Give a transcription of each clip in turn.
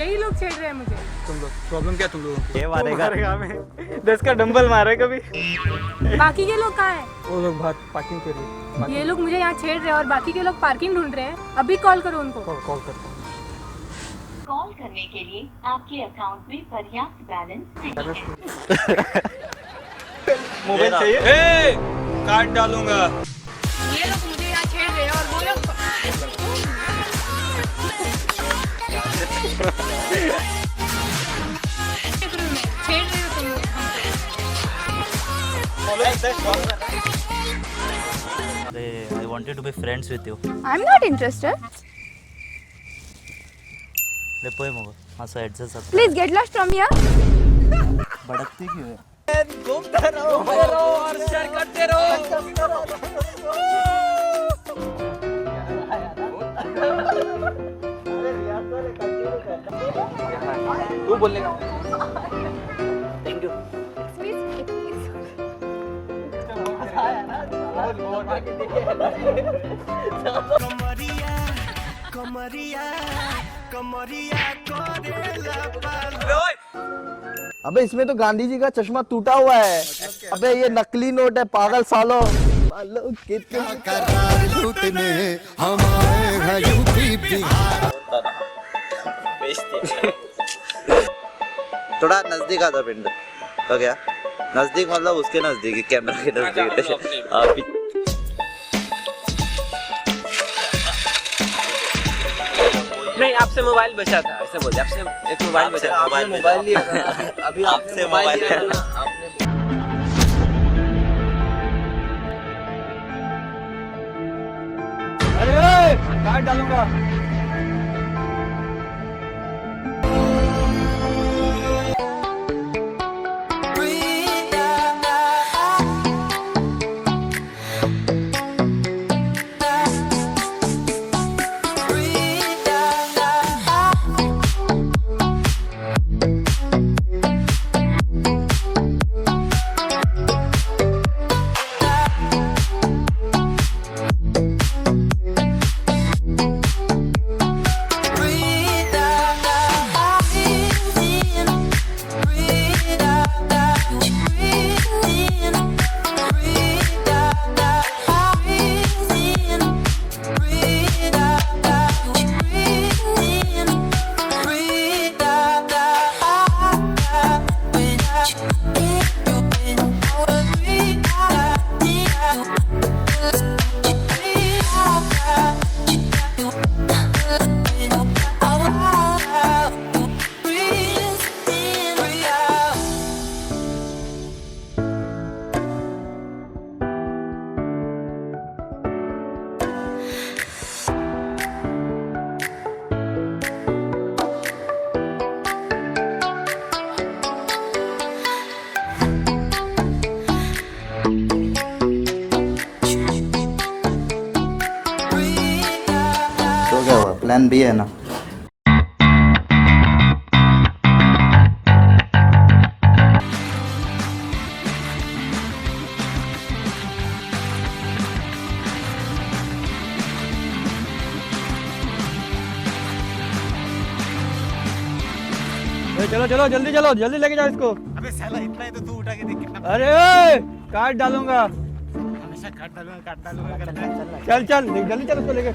यही लोग छेड़ रहे हैं मुझे। तुम लोग प्रॉब्लम क्या तुम लोगों ये मारेगा हमें 10 का डंबल मारे कभी। बाकी के लोग कहाँ हैं? वो लोग बाहर पार्किंग कर रहे हैं। ये लोग मुझे यहाँ छेड़ रहे हैं और बाकी के लोग पार्किंग ढूंढ रहे हैं। अभी कॉल करो उनको। कॉल करता हूँ। कॉल करने के लिए आपके अकाउंट में पर्याप्त बैलेंस नहीं है। मोबाइल चाहिए? काट डालूंगा। ये लोग मुझे यहाँ छेड़ रहे हैं और वो लोग छेड़ रहे हो तुम लोग हमसे। I wanted to be friends with you. I'm not interested. ले पोए मगो असं ऍडजस्ट असं Please get lost from here. भडकती क्यों है? तू बोलने का। Thank you. अबे इसमें तो गांधी जी का चश्मा टूटा हुआ है। अबे ये नकली नोट है पागल सालों। थोड़ा नजदीक आता पिंड तो क्या नजदीक मतलब उसके नजदीक कैमरा के नजदीक नहीं, आपसे मोबाइल बचा था, ऐसे बोलिए। आपसे एक मोबाइल बचा था, मोबाइल लिया था। अभी आपसे मोबाइल लिया था ना आपने। अरे काट डालूंगा। तो क्या हुआ प्लान बी है ना चलो चलो जल्दी चलो जल्दी लेके जाओ इसको। अबे साला इतना ही तो तू उठा के देख कितना। अरे काट डालूंगा। हमेशा काट डालूंगा करता है। चल चल जल्दी चल उसको लेके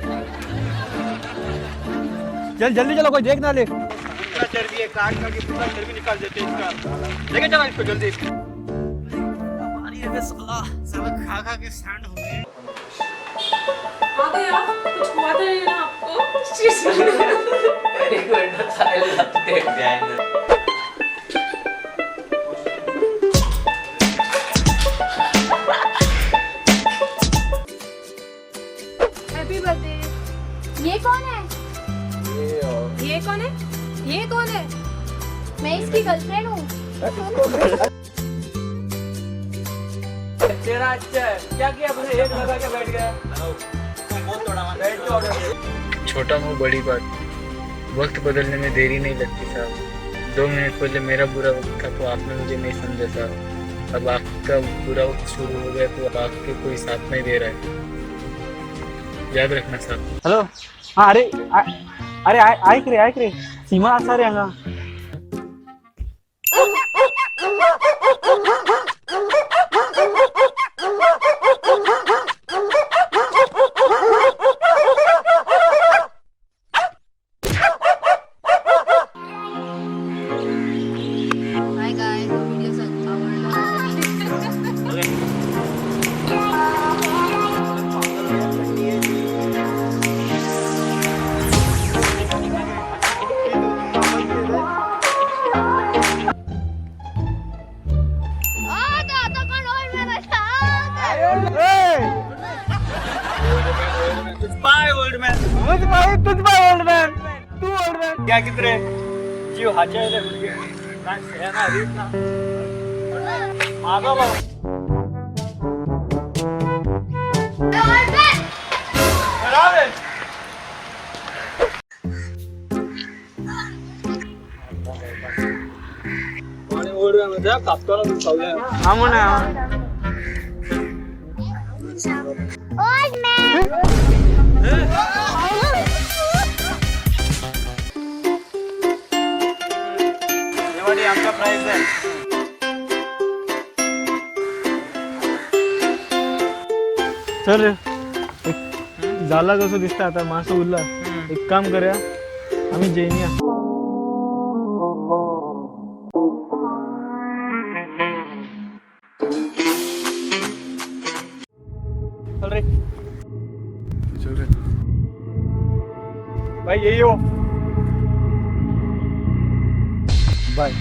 चल जल्दी चलो कोई देख ना ले। पूरा चर्बी है, काट के पूरा चर्बी निकाल देते हैं इसका। लेके चलो इसको जल्दी। हमारी ये साला खा खा के सैंड हो गए। आ गया कुछ हुआ था ये ना आपको। Very good silent happy birthday. ये कौन है? ये कौन है? ये कौन है? मैं इसकी गर्लफ्रेंड हूँ। तेरा अच्छा है क्या किया मुझे एक लगा के बैठ गया। छोटा मुंह बड़ी बात। वक्त बदलने में देरी नहीं लगती साहब। 2 मिनट पहले मेरा बुरा वक्त था तो आपने मुझे नहीं समझा साहब। अब आपका बुरा वक्त शुरू हो गया तो आपके कोई साथ नहीं दे रहा है, याद रखना साहब। हेलो हाँ अरे ऐक रे सीमा आसार हांगा Hi guys, videos are क्या कितने जीव हाच्या आहे मुलगे काय सेना रीत ना मागा बा बराबर आणि ओढवा मध्ये कापताना दुखावले हा म्हणा आमचा प्राइस आहे सर झाला कसं दिसतं आता मासं उरला एक काम करूया आम्ही जैनिया चल रे भाई यही हो भाई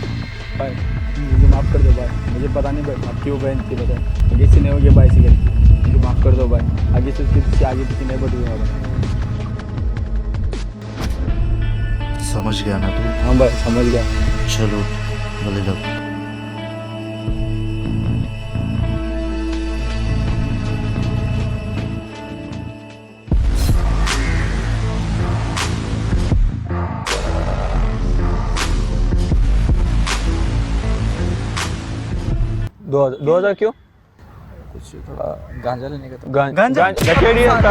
भाई मुझे माफ़ कर दो भाई मुझे पता नहीं भाई आप क्यों बहन की बताए आगे से नहीं हो गया भाई से मुझे माफ़ कर दो भाई आगे से उसके पीछे आगे पीछे नहीं बढ़ूंगा भाई समझ गया ना तू हाँ भाई समझ गया चलो बोले लो दो हजार क्यों कुछ थोड़ा गांजा लेने का तो गांजा गठेड़ी और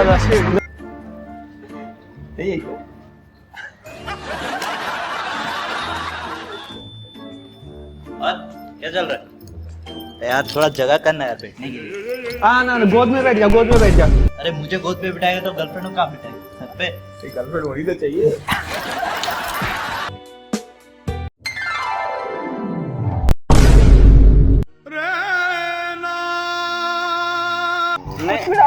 क्या चल रहा है यार थोड़ा जगह करना यार बैठने के लिए हाँ ना गोद में बैठ जा गोद में बैठ जा अरे मुझे गोद पे बिठाएगा तो गर्लफ्रेंड को कहाँ बिठाएगा छत पे गर्लफ्रेंड वही तो चाहिए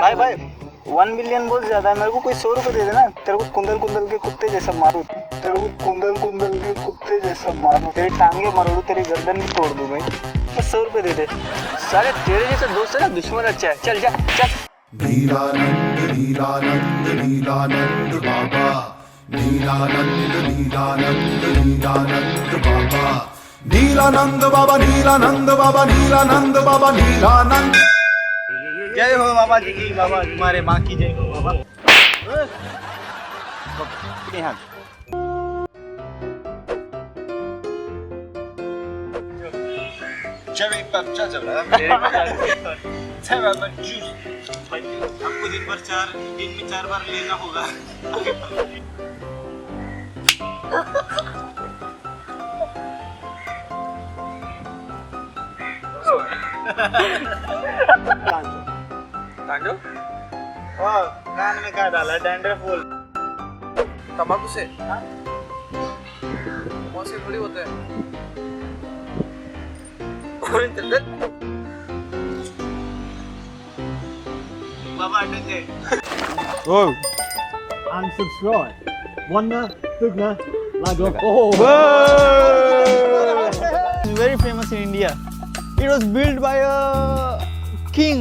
भाई भाई 1 मिलियन बहुत ज्यादा है मेरे को कोई 100 रुपए दे देना तेरे को कुंदल कुंदल के कुत्ते जैसा मारू तेरे को कुंदल कुंदल के कुत्ते जैसा मारू तेरी टांगे मरोड़ू तेरी गर्दन भी तोड़ दूं भाई बस 100 रुपए दे दे सारे तेरे जैसे दोस्त है ना दुश्मन अच्छा है चल जा चल नीलानंद नीलानंद नीलानंद बाबा नीलानंद नीलानंद नीलानंद बाबा नीलानंद बाबा नीलानंद बाबा नीलानंद बाबा नीलानंद जय हो बाबा जी की बाबा तुम्हारे माँ की जय हो बाबा चल चल रहा है आपको दिन में 4 बार लेना होगा कांडो कान में क्या डाला डैंड्रफ फूल तंबाकू से कौन से थोड़ी होते हैं बाबा अटेंडे Oh. and subscribe Wanna Tugna Lago very famous in India it was built by a king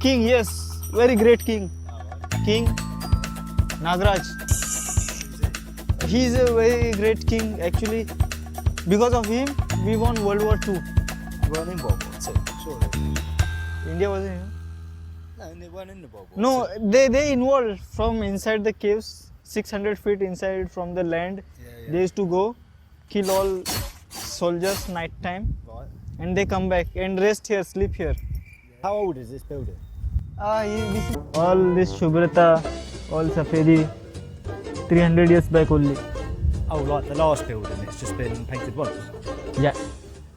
yes very great king Nagaraj he is a very great king actually because of him we won World War II India wasn't here no they involved from inside the caves 600 feet inside from the land they used to go kill all soldiers night time and they come back and rest here sleep here How old is this building? all this Shubhrata all Safedi 300 years back only Oh, like the last building, it's just been painted once. Yeah.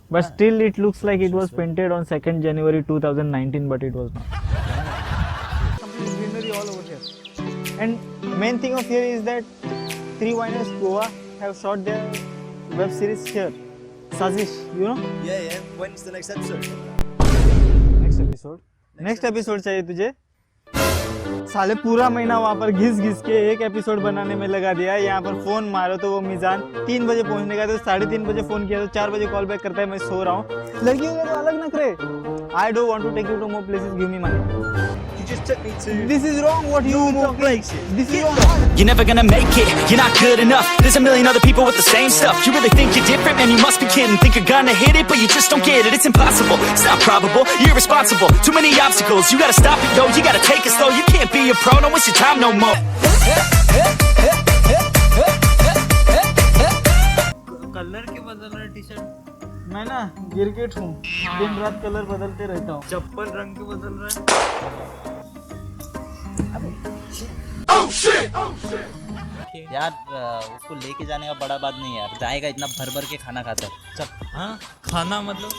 But still it looks like it was painted on 2nd January 2019, but it was not. Complete greenery all over here. And main thing of here is that Three Winers Goa have shot their web series here. Sazish, you know? Yeah. When's the next episode? Next episode चाहिए तुझे? साले पूरा महीना वहाँ पर घिस के एक एपिसोड बनाने में लगा दिया। यहाँ पर फोन मारो तो वो मिजान 3 बजे पहुँचने का, तो 3:30 बजे फोन किया तो 4 बजे कॉल बैक करता है, मैं सो रहा हूँ। लड़कियों के तो अलग नखरे। I don't want to take you to more places, give me money. You just took me to... This is wrong what you more places. This is wrong. You're never gonna make it, you're not good enough. There's a million other people with the same stuff. You really think you're different, man, you must be kidding. Think you're gonna hit it, but you just don't get it. It's impossible, it's not probable, you're irresponsible. Too many obstacles, you gotta stop it, yo. You gotta take it slow, you can't be a pro, don't waste your time no more. Colour के बदल रहे T-shirt. मैं ना गिरगिट हूँ, दिन रात colour बदलते रहता हूँ। चप्पल रंग के बदल रहे हैं। यार उसको लेके जाने का बड़ा बात नहीं यार, जाएगा इतना भर के खाना खाता है। चल। हाँ खाना मतलब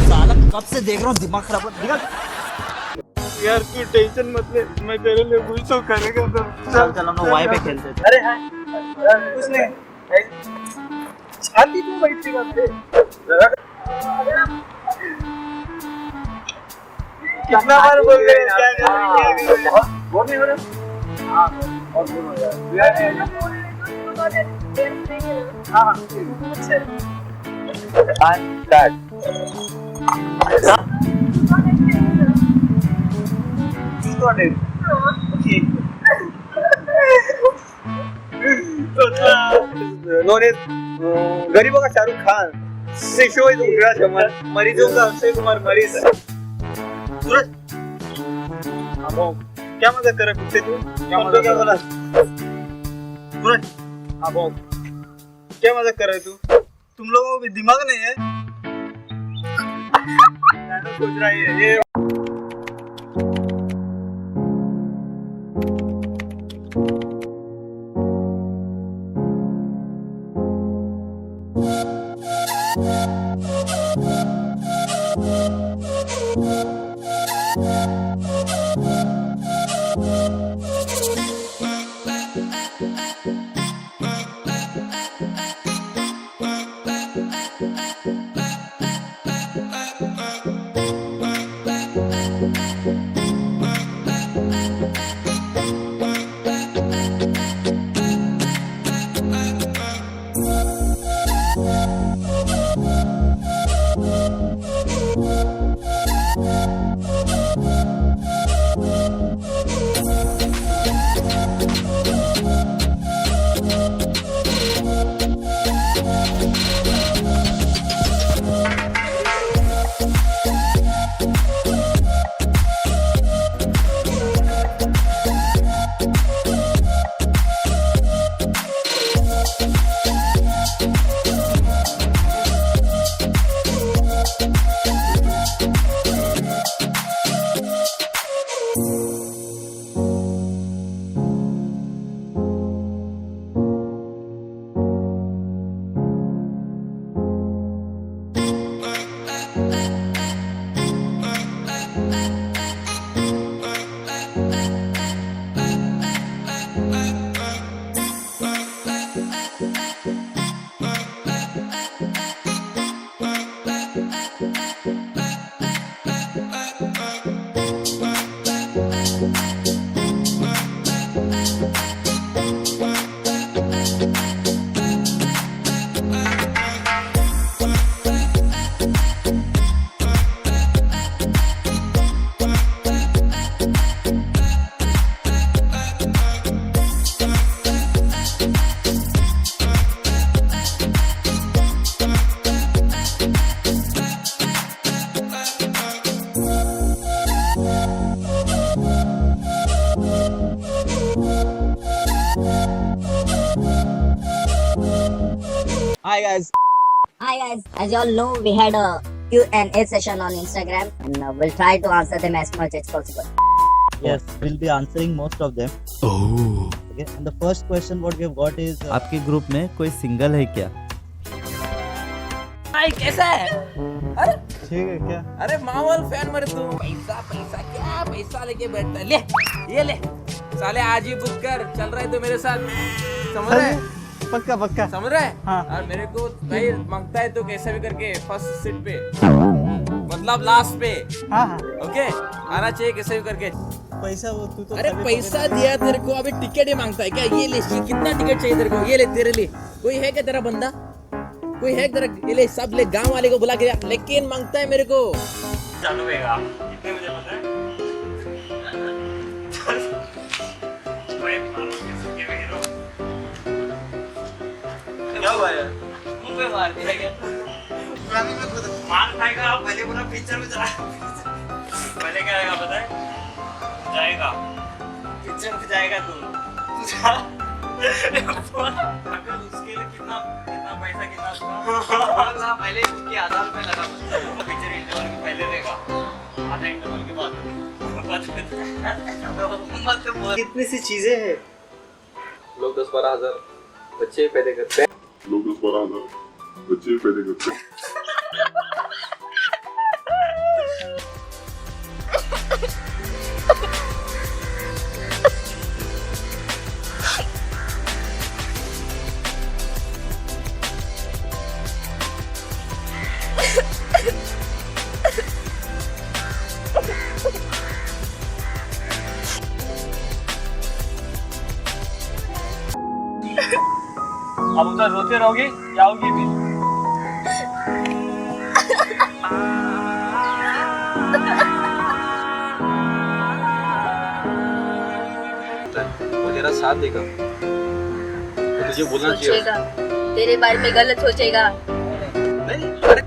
साला कब से देख रहा हूँ, दिमाग खराब निकल। यार तू टेंशन मत ले, मैं तेरे लिए कुछ तो करेगा तो। चल हम लोग वाई पे खेलते थे। अरे हाय कुछ नहीं, छाती पे बैठी बात है। कितना बार बोल रहे हैं क्या बोल नहीं हो रहा? हाँ और बोल हो रहा है। गरीबों का शाहरुख खान, शिशुओं का जमल, मरीजों का अक्षय कुमार मरीज है। सूरज क्या मजाक कर रहा है कुत्ते तू? क्या बोला? सूरज क्या मजाक कर रहे तू? तुम लोगों को भी दिमाग नहीं है? सोच रहा है ये Hi guys, as you all know, we had a Q&A session on Instagram and we'll try to answer them as much as possible. Yes, we'll be answering most of them. Oh. Okay. And the first question what we have got is आपके group में कोई single है क्या? भाई कैसा है? अरे ठीक है क्या? अरे मावल फैन मरे तू। पैसा पैसा क्या पैसा लेके बैठता है? ले ये ले साले आज ही बुक कर, चल रहा है तो मेरे साथ, समझ रहा है? पक्का पक्का समझ रहा है? हाँ। और मेरे को भाई मांगता है तो कैसे भी करके फर्स्ट सीट पे, मतलब लास्ट पे। हाँ हाँ ओके आना चाहिए कैसे भी करके। पैसा वो तू तो अरे पैसा दिया तेरे को, अभी टिकट ही मांगता है क्या? ये ले कितना टिकट चाहिए तेरे को? ये ले तेरे लिए। कोई है क्या तेरा बंदा? कोई है तेरा? ये ले सब ले, गांव वाले को बुला के, लेकिन मांगता है मेरे को। चालू होगा कितने बजे पता है? क्या हुआ यार? मुंह पे मार दिया क्या? मान खाएगा आप पहले पूरा पिक्चर में चला। पहले क्या आएगा पता है? जाएगा पिक्चर में जाएगा तू अगर उसके लिए कितना कितना पैसा कितना पहले उसके आधार पे लगा पिक्चर इंटरवल के पहले देगा, आधा इंटरवल के बाद कितनी सी चीजें हैं। लोग 10-12 हजार बच्चे पैदा करते हैं। अब उधर रोते रहोगे जाओगी भी। वो तेरा साथ देगा तो मुझे बोलना चाहिए। सोचेगा तेरे बारे में गलत सोचेगा। नहीं अरे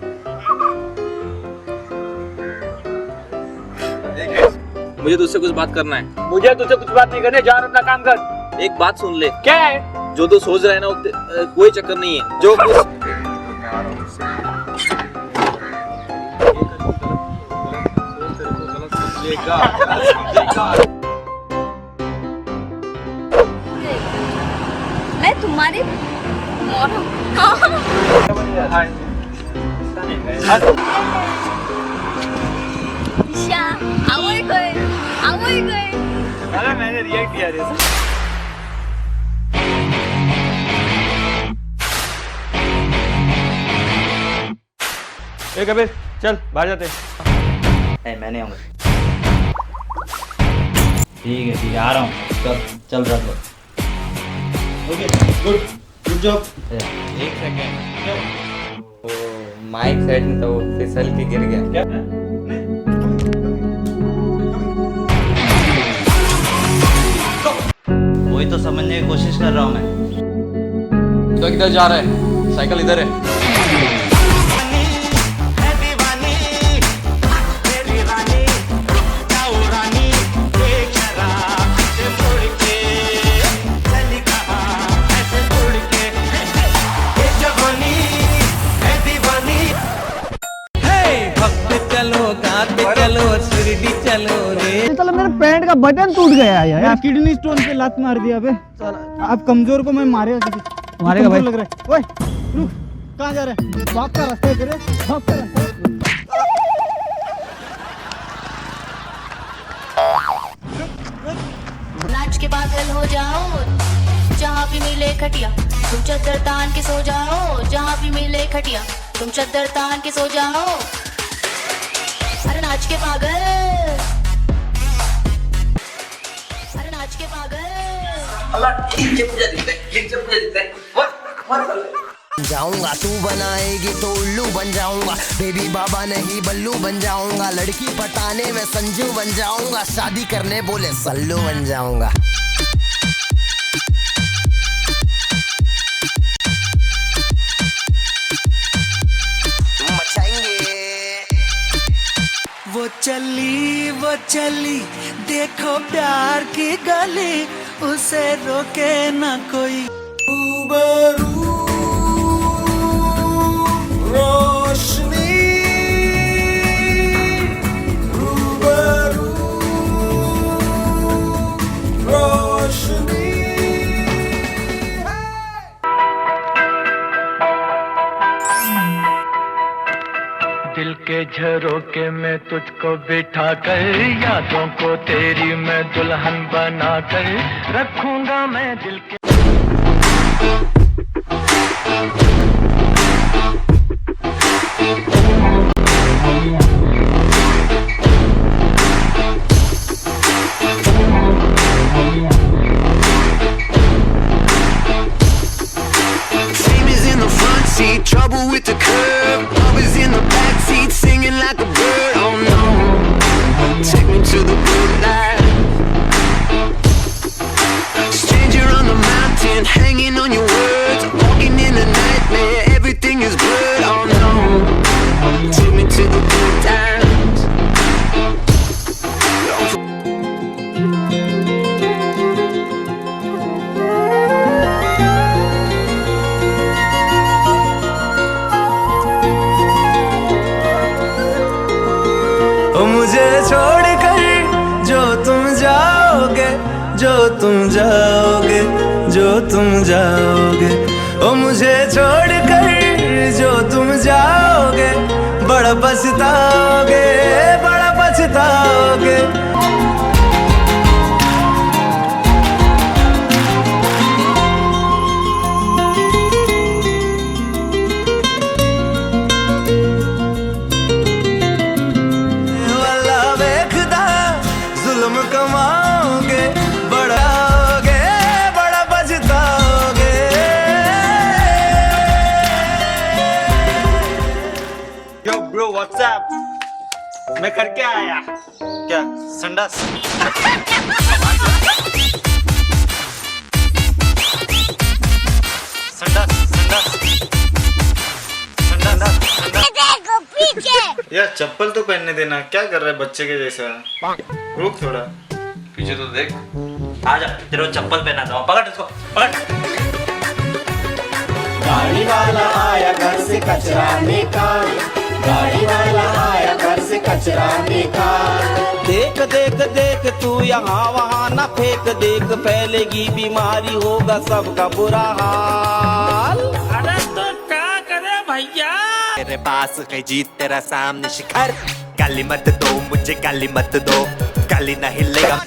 मुझे तुझसे कुछ बात करना है। मुझे तुझसे कुछ बात नहीं करनी, जा अपना काम कर। एक बात सुन ले। क्या है? जो तू सोच रहा है ना कोई चक्कर नहीं है। जो मैं तुम्हारे आवडतोय अरे मैंने रिएक्ट किया रे। ए कबीर चल बाहर जाते। नहीं मैं नहीं आऊँगा। ठीक है आ रहा हूँ। चल रहा था। Okay good job. एक सेकंड, वो माइक साइड में तो फिसल के गिर गया। क्या? वही तो समझने की कोशिश कर रहा हूँ मैं। तो किधर जा रहा है? साइकिल इधर है। चलो मेरे पैंट का बटन टूट गया यार। किडनी स्टोन पे लात मार दिया बे। आप कमजोर को मैं मारेगा किसी मारेगा भाई। लग रहा है। ओए रुक, कहाँ जा रहा है? बाप का रास्ता है तेरे, बाप का रास्ता है। नाच के पागल हो जाओ जहाँ भी मिले खटिया, तुम चद्दर तान के सो जाओ जहाँ भी मिले खटिया, तुम चद्दर तान के सो जाओ। अरे नाच के पागल, अरे नाच के पागल। जाऊंगा तू बनाएगी तो उल्लू बन जाऊंगा, बेबी बाबा नहीं बल्लू बन जाऊंगा, लड़की पटाने में संजू बन जाऊंगा, शादी करने बोले सल्लू बन जाऊंगा। वो चली देखो प्यार की गली, उसे रोके ना कोई। रोशनी के झरोके में तुझको बिठा कर, यादों को तेरी मैं दुल्हन बना कर रखूंगा मैं दिल के। Trouble with the curb, always in the backseat singing like a bird. Oh no, take me to the good life. Stranger on the mountain, hanging on your words, walking in a nightmare, everything is blurred. Oh no, take me to the good times. मुझे छोड़कर जो तुम जाओगे, जो तुम जाओगे, जो तुम जाओगे, ओ मुझे छोड़कर जो तुम जाओगे, बड़ा पछताओगे, बड़ा पछताओगे। कमाओगे, बढ़ाओगे, बड़ा बचताओगे। Yo bro, what's up? मैं करके आया। क्या? संडास? संडास, संडास, संडास, देखो पीछे। यार चप्पल तो पहनने देना, क्या कर रहा है बच्चे के जैसा? रुक थोड़ा। पीछे तो देख। आजा, तेरे को चप्पल पहना दो। पकड़ इसको, पकड़। गाड़ी वाला आया घर से कचरा निकाल, गाड़ी वाला आया घर से कचरा निकाल। देख देख देख तू यहाँ वहाँ न फेंक, देख फैलेगी बीमारी, होगा सबका बुरा हाल। अरे तो क्या करे भैया? तेरे पास है जीत, तेरा सामने शिखर। गाली मत दो मुझे, गाली मत दो, गाली नहीं लेगा।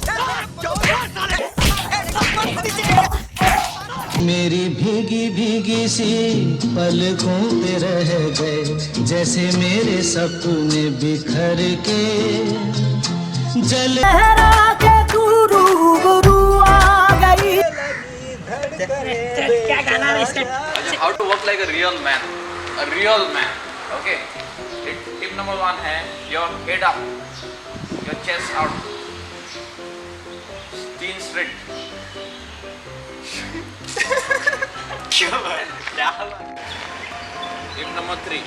मेरी भीगी भीगी सी पलकों पे रह गए, जैसे मेरे सपने बिखर के जल के तू रूबरू आ गई। क्या गाना है इसका? How to work like a real man, a real man. Okay. Tip number 1 है your head up, your chest out, chin straight. क्यों है? टिप नंबर 3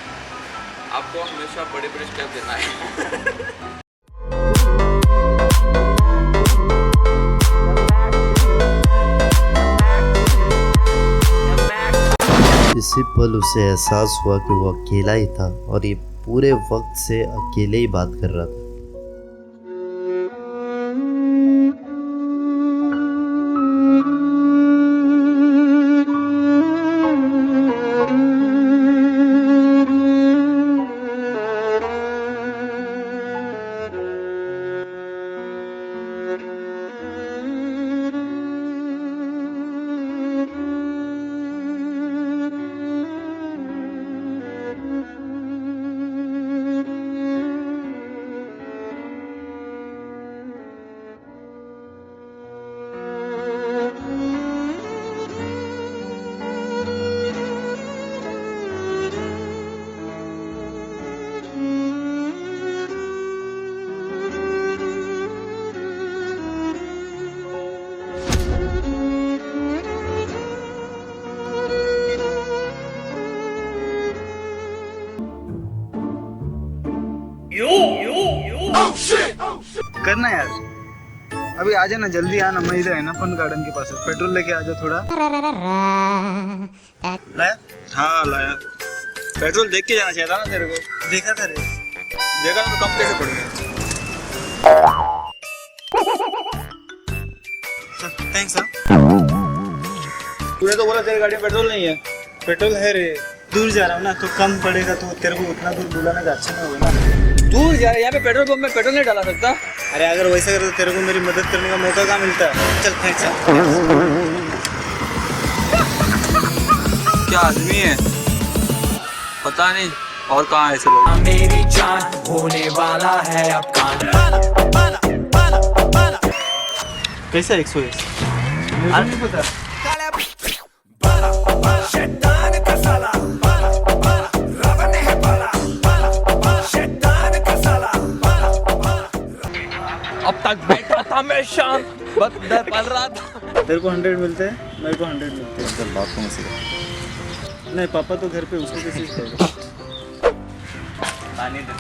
आपको हमेशा बड़े बड़े स्टेप देना है। इसी पल उसे एहसास हुआ कि वो अकेला ही था और ये पूरे वक्त से अकेले ही बात कर रहा था। करना यार, अभी आ जाना, जल्दी आना। मैं इधर है ना फन गार्डन के पास, पेट्रोल लेके आ जा थोड़ा। लाया? हाँ लाया। पेट्रोल देख के जाना चाहिए था ना तेरे को। देखा था रे, देखा तो कम कैसे पड़ गया। थैंक्स। हाँ तूने तो बोला तेरी गाड़ी में पेट्रोल नहीं है। पेट्रोल है रे, दूर जा रहा हूँ ना तो कम पड़ेगा, तो तेरे को उतना दूर बुलाने का अच्छा नहीं होगा ना। दूर जा रहा है, यहाँ पे पेट्रोल पंप में पेट्रोल नहीं डाला सकता। अरे अगर वैसा करे तो तेरे को मेरी मदद करने का मौका कहाँ मिलता है। चल फेंक चल। क्या आदमी है पता नहीं, और कहाँ ऐसे लोग। मेरी जान होने वाला है अब कान। कैसा 120? मुझे नहीं पता। अब तक बैठा था मैं शांत, बस डर पल रहा था। तेरे को 100 मिलते हैं, मेरे को 100 मिलते हैं। चल बाप को मत सिखा। नहीं पापा तो घर पे, उसको कैसे सिखाएगा। पानी दे।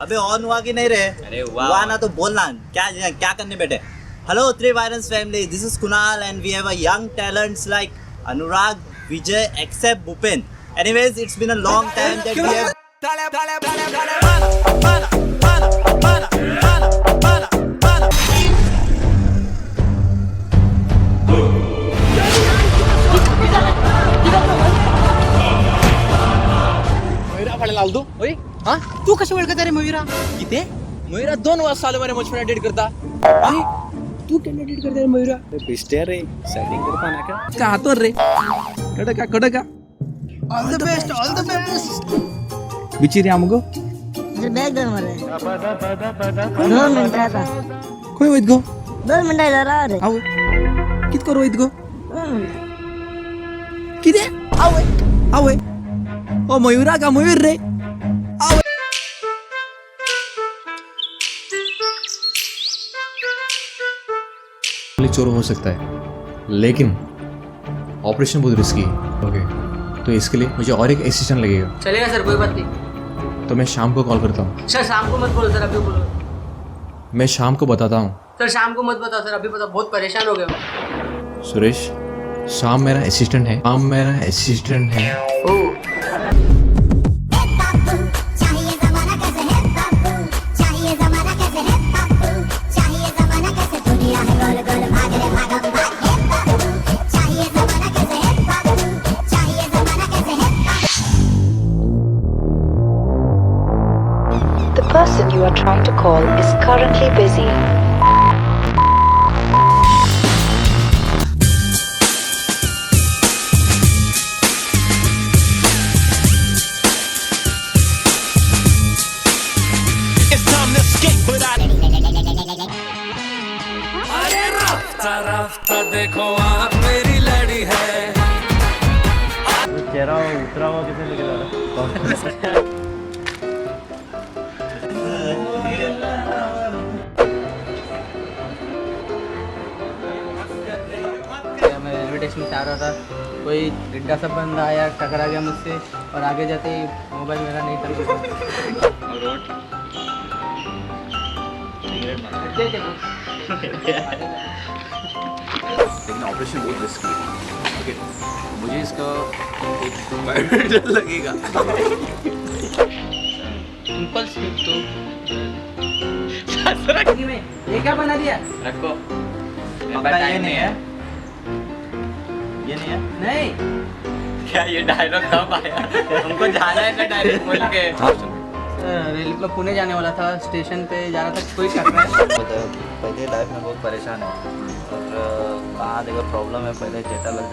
अबे ऑन हुआ कि नहीं रहे? अरे हुआ ना तो बोलना। क्या करने बैठे? Hello, Three Virus family. This is Kunal, and we have a young talents like Anurag, Vijay, except Bhupen. Anyways, it's been a long time that we have. Mayura फाडे लालतो होय हा तू कशी ओळखत रे मयुरा किती मयुरा 2 वर्ष साल मध्ये मुझे डेट करता अरे तू केना डेट करता रे मयुरा पिस्टर रे सेटिंग कर पाना क्या का हातोर रे कडका ऑल द बेस्ट बिचिरी आमगो इधर बैग दे मरे 2 मिनिट आता कोई होईत गो 2 मिनिट जरा रे आव कित करू होईत गो किती आव ओ मयुरा का मयूर रे चोर हो सकता है, लेकिन ऑपरेशन बहुत रिस्की है। ओके, तो इसके लिए मुझे और एक असिस्टेंट लगेगा। चलेगा सर, कोई बात नहीं। तो मैं शाम को कॉल करता हूँ। सर शाम को मत बोलो सर, अभी बोलो। मैं शाम को बताता हूँ। सर शाम को मत बताओ सर, अभी बताओ, बहुत परेशान हो गए हम। सुरेश, शाम मेरा असिस्टेंट है। The person you are trying to call is currently busy. It's time to escape, but अरे रास्ता देखो आप मेरी लड़ी है। चेहरा उतरा हुआ किसे लग रहा है? मैं रेलवे स्टेशन से आ रहा था, कोई गड्ढा सा बंदा आया, टकरा गया मुझसे और आगे जाते ही मोबाइल मेरा नहीं टच हुआ। लेकिन ऑपरेशन बहुत रिस्की है। ओके, मुझे इसका एक बायोडाटा लगेगा। सिंपल स्टेप तो ये क्या बना दिया? रखो। पक्का ये नहीं है? ये नहीं है? नहीं। क्या ये डायलॉग कब आया? हमको जाना है ना डायरेक्ट बोल के। रेल में पुणे जाने वाला था, स्टेशन पे जा रहा था, कोई टकरा है। पहले लाइफ में बहुत परेशान है और कहाँ देखो प्रॉब्लम है, पहले जेटा लग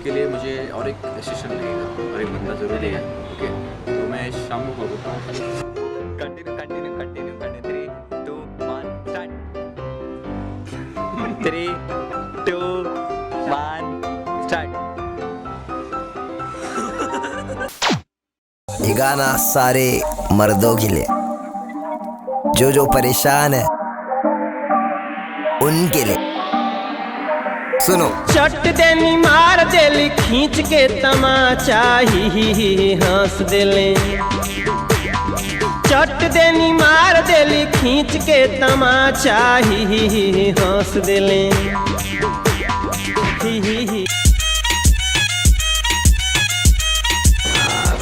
के लिए मुझे और एक असिस्टेंट लगेगा और एक बंदा जरूरी है। ओके, तो मैं शाम को कॉल करता हूँ। Continue 3, 2, 1 start. 3, 2, 1 स्टार्ट। ये गाना सारे मर्दों के लिए जो परेशान है उनके लिए। सुनो। चट देनी मार देली खींच के तमाचा ही हंस देले। चट देनी मार देली खींच के तमाचा ही हंस देले।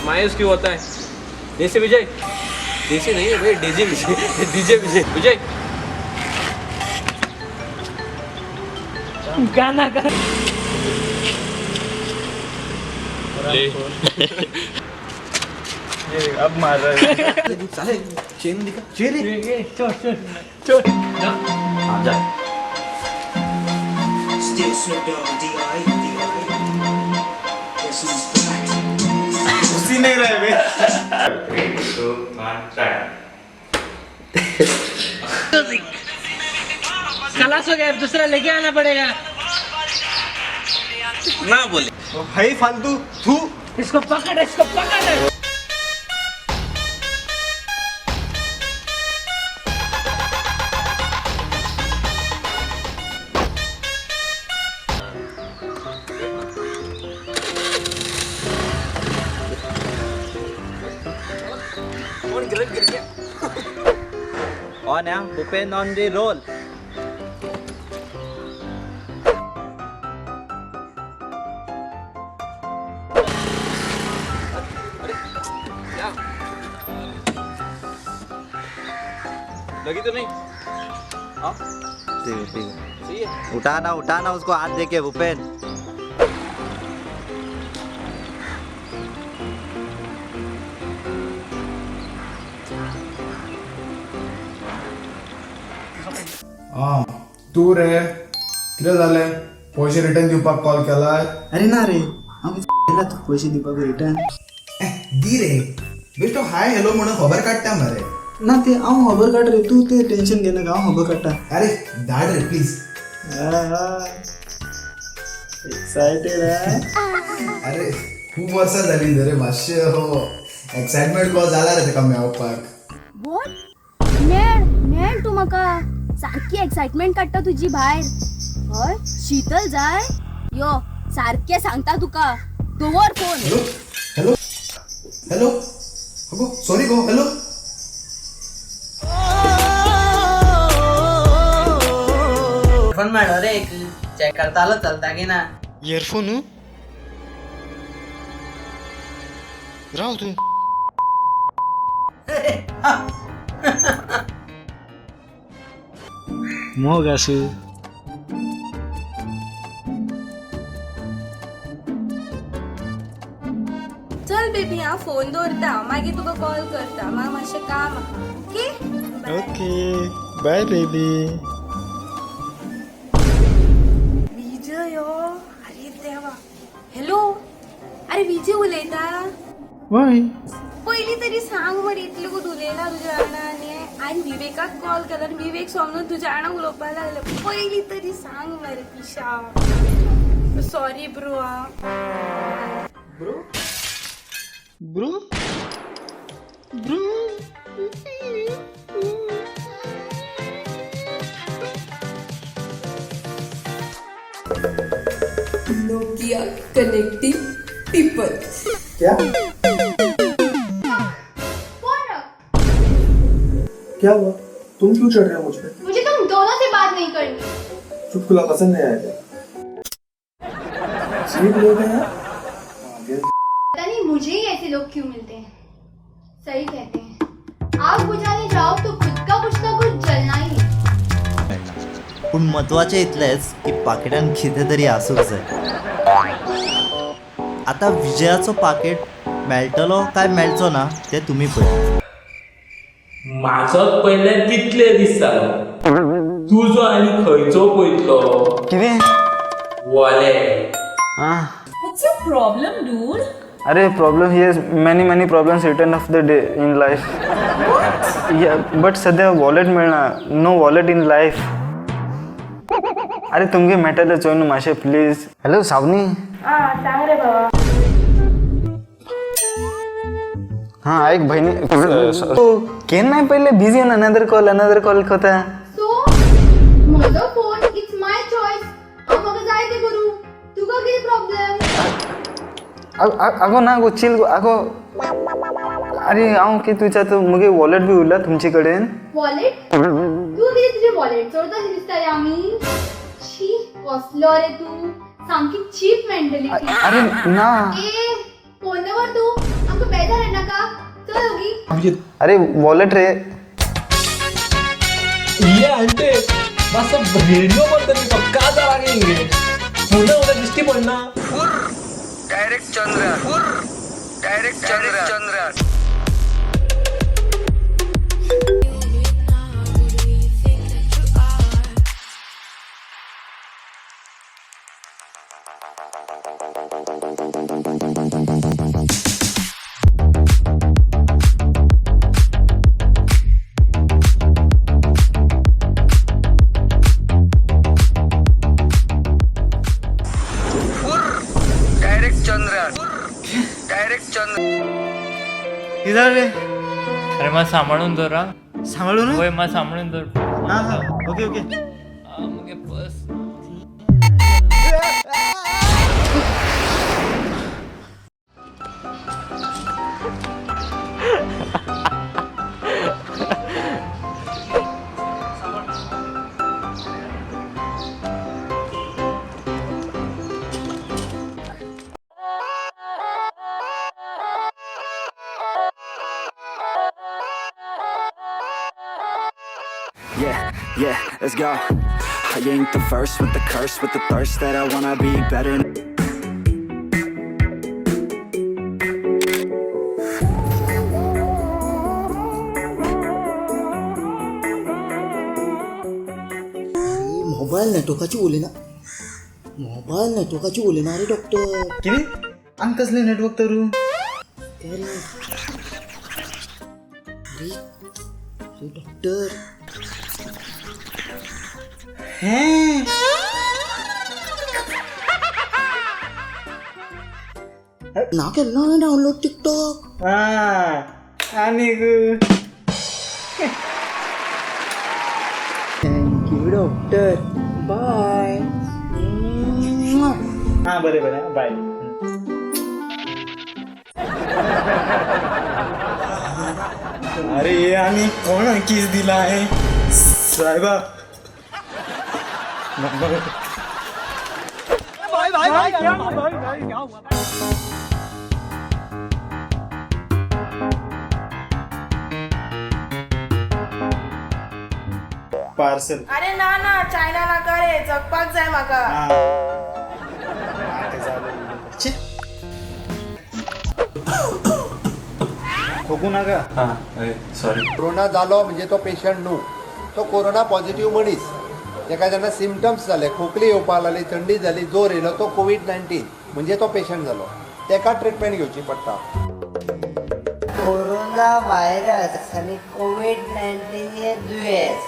मायूस क्यों होता है? देसी विजय, देसी नहीं है भाई, डीजे विजय, डीजे विजय, विजय गाना गा। ये अब मार रहा है। साले चेन दिखा, चेन चोर चोर चोर। हाँ जा। उसी नहीं रहे बे। खलास हो गया, दूसरा लेके आना पड़ेगा। ना बोले भाई फालतू तू। इसको पकड़, इसको पकड़। On yeah, Bhupen on the roll. लगी तो नहीं? हाँ? ठीक है। सही है। उठाना उसको हाथ दे के भूपेन। तू रे कितें जालें? पैसे रिटर्न दिवपाक कॉल केलाय? अरे ना रे, हांव तू पैसे दिवपाक रिटर्न दी रे बेश्टो हाय हॅलो म्हणून खबर काडटा मरे. ना ते हांव खबर काड रे, तू ते टेन्शन घेनाका, हांव खबर काडटा. अरे धाड रे प्लीज. एक्सायटेड अरे खूब वर्सां जाली रे मातशें हो एक्साइटमेंट को जाला रे तेका मेळपाक. वॉट मेळ तू म्हाका सारकी एक्साइटमेंट काडटा तुजी भायर. हय शीतल जाय यो सारकें सांगता तुका. दवर फोन. हॅलो हॅलो गो सॉरी गो हॅलो. फोन मारो रे चेक करतालो चलता की ना. इयरफोन राव तू. मोग आसू. चल बेबी हांव फोन दवरता, मागीर तुका कॉल करता. म्हाका मातशें काम आहा. Okay okay bye baby. Vijay अरे देवा. हॅलो अरे विजय उलयता. वाय पयलीं तरी सांग मरे इतलें गो उलयला तुज्या वांगडा. हांवें विवेकाक कॉल केलो आनी विवेक समजून तुज्या वांगडा उलोवपाक लागले. पयलीं तरी सांग मरे पिशा. Sorry bro. Bro bro Nokia connecting people. क्या हुआ? तुम क्यों चढ़ रहे हो मुझ पे? मुझे तुम दोनों से बात नहीं करनी. चुटकुला पसंद नहीं आया क्या? स्वीट लोग हैं यार. पता नहीं मुझे ही ऐसे लोग क्यों मिलते हैं. सही कहते हैं आग बुझाने जाओ तो खुद का कुछ ना कुछ जलना ही है. पण महत्वाचे इतलेच की पाकिटान कितें तरी आसूंक जाय. आता विजयाचो पाकिट मेळटलो काय मेळचो ना ते तुमी पळय. माझोच पयल्यार कितले दीस जालो. तुजो आनी खंयचो पयतलो? कितें? Wallet. What's your problem, dude? अरे problem he has many problems return of the day in life. Yeah, but सध्या वॉलेट मिळना. No wallet in life. अरे तुमगे मॅटर चोय न्हू मातशें प्लीज. हॅलो सावनी. सांग रे बाबा. हाँ ऐक बहिणी केन्नाय पयले बिजी ऑन अनदर कॉल कोता. So म्हजो फोन इट्स माय चॉईस. हांव म्हाका जाय तें करूं. तुका कितें प्रॉब्लेम? आगो ना गो चिल गो आगो. अरे हांव कितें विचारता मुगे वॉलेट बी उरला तुमचे कडेन? वॉलेट? तू कितें तुजें वॉलेट चोरता दिसता रे आमी. छी कसलो रे तू. सामकी चीप मेंटॅलिटी. अरे ना. ए फोन दवर तू. हमको बेहतर है ना का चल होगी। अरे वॉलेट रे ये आंटे बस अब रेडियो बंद करके पक्का जाएंगे पुन्हा दिसती पडना डायरेक्ट चंद्रयान डायरेक्ट चंद्रयान किधर रे? अरे मग सांभाळून धरा. सांभाळून होय मग सांभाळून धर. हां हां ओके ओके. मग बस Yeah, let's go. I ain't the first with the curse, with the thirst that I wanna be better. Mobile नेटवर्काची उली ना रे डॉक्टर किती आम कसले नेटवर्क तरू अरे डॉक्टर हैं ना केलं ना डाउनलोड टिकटॉक आणि थँक्यू डॉक्टर बाय हां बरे बरे बाय अरे ये आम्ही कोण किस दिला आहे साहेबा पार्सल अरे ना चायना नाका रे जगपाक जाय म्हाका खोकू नका सॉरी कोरोना जालो म्हणजे तो पेशंट न्हू तो कोरोना पॉझिटिव्ह मनीस जेका जेन्ना सिमटम्स जाले खोकली येवपाक लागली थंडी जाली जोर येयलो तो कोविड-19 म्हणजे तो पेशंट जालो तेका ट्रिटमेंट घेवची पडटा कोरोना व्हायरस आणि कोविड-19 हे दुयेंस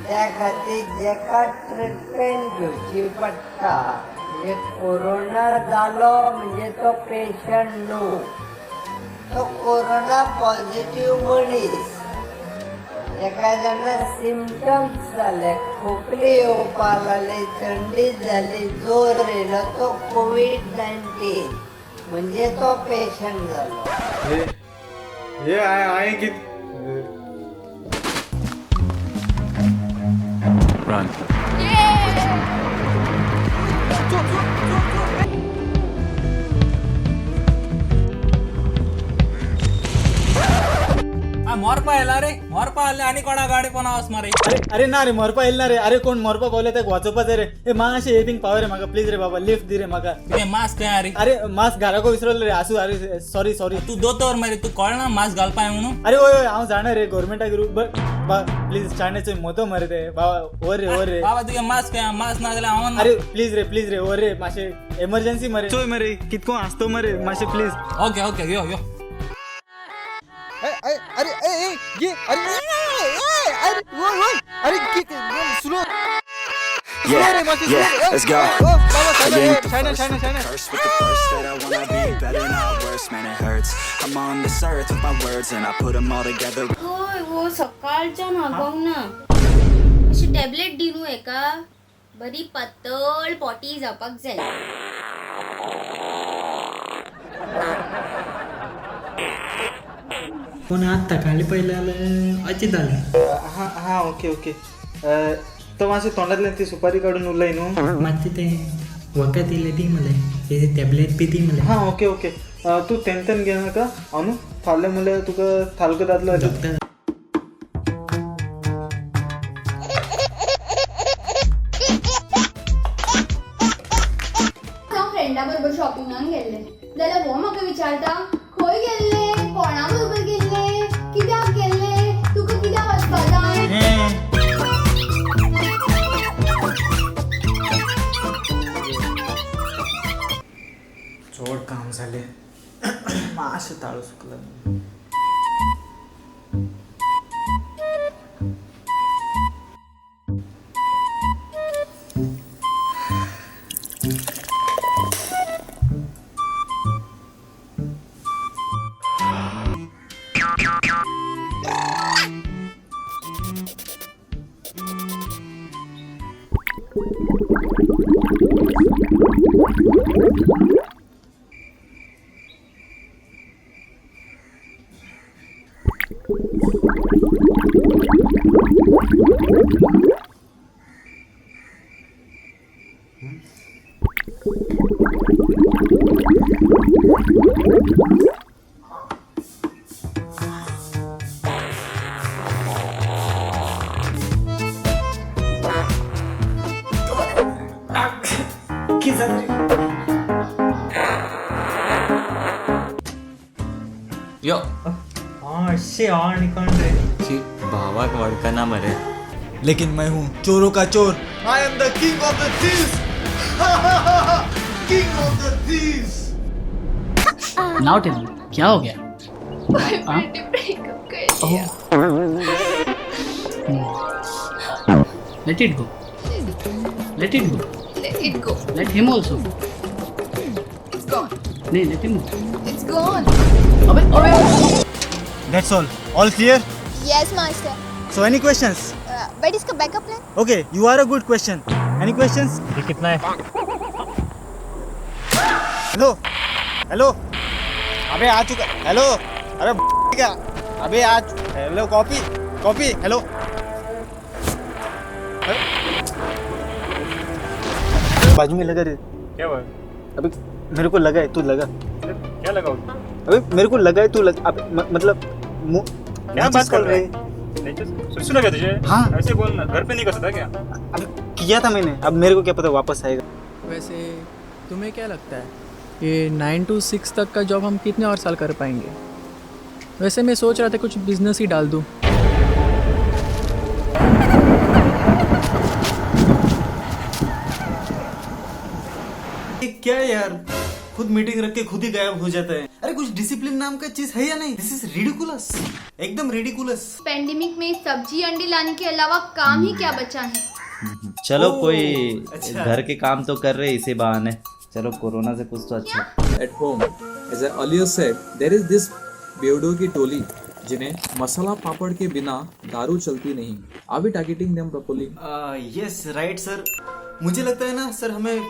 त्या खातीर जेका ट्रिटमेंट घेवची पडटा म्हणजे कोरोना जालो म्हणजे तो पेशंट न्हू तो कोरोना पॉझिटिव्ह मनीस एका जेन्ना सिमटम्स जाले खोकली येवपाक लागली थंडी जाली जोर येयलो तो कोविड-19 म्हणजे तो पेशंट जालो हे आहे की Run. मोरपा येला रे मोरपा आले आणि कोणा गाडी पण आवाज मारे अरे ना रे मोरपा येईल ना रे अरे कोण मोरपा पावले ते वाचोवपाचे रे ए मातशें हेल्पिंग पावर रे म्हाका प्लीज रे बाबा लिफ्ट दी रे म्हाका मास्क काय अरे अरे मास्क घराको विसरलो रे आसू अरे सॉरी तू दोतोर मरे तू कळना मास्क घालपाय म्हणून अरे ओय हांव जाणा रे गव्हर्मेंटाक प्लीज चायनाचो मोतो मरे ते बाबा वर रे बाबा तुगे मास्क ना जाल्यार हांव अरे प्लीज रे वर रे मातशें एमर्जन्सी मरे चोय मरे कितको आसतो मरे मातशें प्लीज ओके यो अरे ये अरे सुनो Yeah, let's go. China. Curse with the thirst that I wanna be better, not worse. Man, it hurts. I'm on this earth with my words, and I put them all together. होय वो सकाळच्या नागाव ना अशी tablet Dinu एका बरी पातळ potty जावपाक जाय पण आता खाली पहिलं अची झालं हा ओके तो मातशें तोंडांतल्यान ती सुपारी काडून उरलय न्हू मातशें ते वखद दिले दी मला हे टॅबलेट बी दी मला हा ओके तू तेन घे नाका अनु फाल्यां म्हणल्यार तुका थालगो जातलो फ्रेंडा बरोबर शॉपिंगाक गेल्ले जाल्यार हो म्हाका विचारता खंय गेल्ले कोणा बरोबर गेल्ले कित्याक गेल्ले तुका कित्याक वचपाक जाय चड काम जालें मातशें ताळो सुकला यो भावाक वळखना मरे लेकिन मैं हूँ चोरों का चोर I am the king of the thieves king of the thieves now tell me क्या हो गया let it go let it go let him also नहीं लेट हिम इट्स गॉन अबे that's all clear yes master so any questions but इसका backup plan okay you are a good question any questions ये कितना है hello hello अबे आ चुका hello अबे क्या अबे आज हेलो कॉपी हेलो बाजू में लगा रे क्या हुआ अबे मेरे को लगा है तू लगा क्या लगा अबे मेरे को लगा है तू लगा मतलब क्या बात कर रहे हैं सुना क्या तुझे हाँ ऐसे बोलना घर पे नहीं कर सकता क्या अब किया था मैंने अब मेरे को क्या पता वापस आएगा वैसे तुम्हें क्या लगता है ये 9 to 6 तक का जॉब हम कितने और साल कर पाएंगे वैसे मैं सोच रहा था कुछ बिजनेस ही डाल दूं क्या यार खुद मीटिंग रख के खुद ही गायब हो जाता है अरे कुछ डिसिप्लिन नाम का चीज है या नहीं दिस इज रिडिकुलस एकदम रिडिकुलस पेंडेमिक में सब्जी अंडे लाने के अलावा काम ही क्या बचा है चलो कोई घर के काम तो कर रहे इसी बहाने चलो कोरोना से कुछ तो अच्छा at home as I earlier said there is this बेवडो की टोली जिन्हें मसाला पापड़ के बिना दारू चलती नहीं are we targeting them properly yes right sir मुझे लगता है ना सर हमें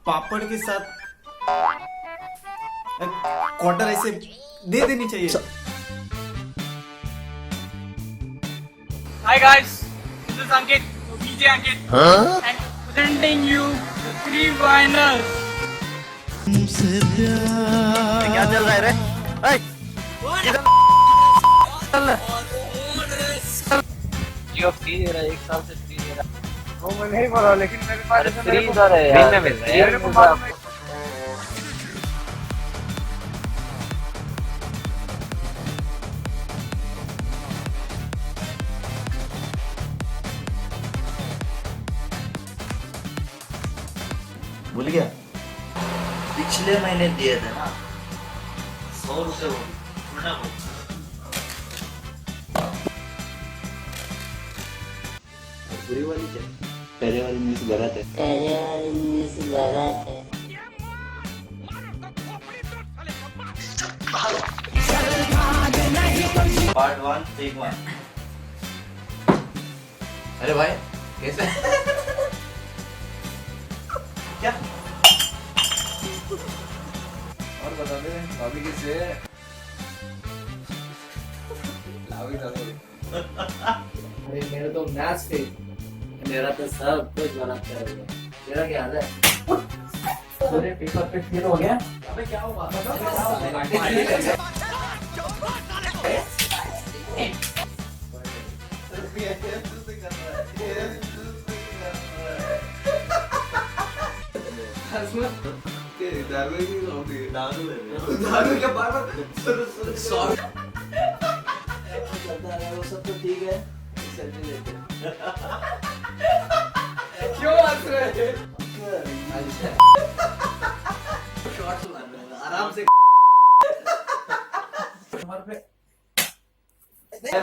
पापड़ के साथ क्वार्टर ऐसे दे देनी चाहिए Hi guys, this is Ankit, DJ Ankit, and presenting you the 3 winners. क्या चल रहा है रे? जियो फ्री दे रहा है 1 साल से फ्री दे रहा है वो मैं नहीं बोल रहा लेकिन मेरे पास फ्री दे रहा है यार फ्री में मिल रहा है भूल गया पिछले महीने दिए थे ना 100 रुपए वो थोड़ा बहुत पूरी वाली क्या पहले वाली मिस गलत है पार्ट 1 टेक 1 अरे भाई कैसे क्या और बता दे भाभी किससे लावी था अरे मेरा तो मैथ्स फेल मेरा तो सब कुछ गलत कर दिया मेरा क्या हाल है पूरे पेपर पे फेल हो गया। अबे क्या हुआ? दारू क्या बार बार सॉरी चलता है वो सब तो ठीक है सेल्फी लेते क्यों हंस रहे हैं? शॉर्ट्स मार रहे हैं आराम से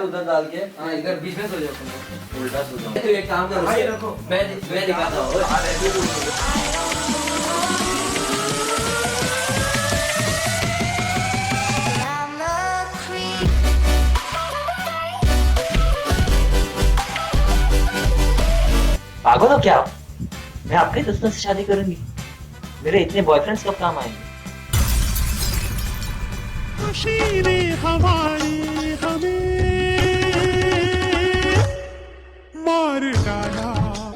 उधर डाल के हाँ इधर बीच में सो जाओ उल्टा सो जाओ तो एक काम करो भाई रखो मैं दिखाता हूँ पागल हो क्या आप? मैं अपने दोस्तों से शादी करूंगी। मेरे इतने बॉयफ्रेंड्स कब काम आएंगे?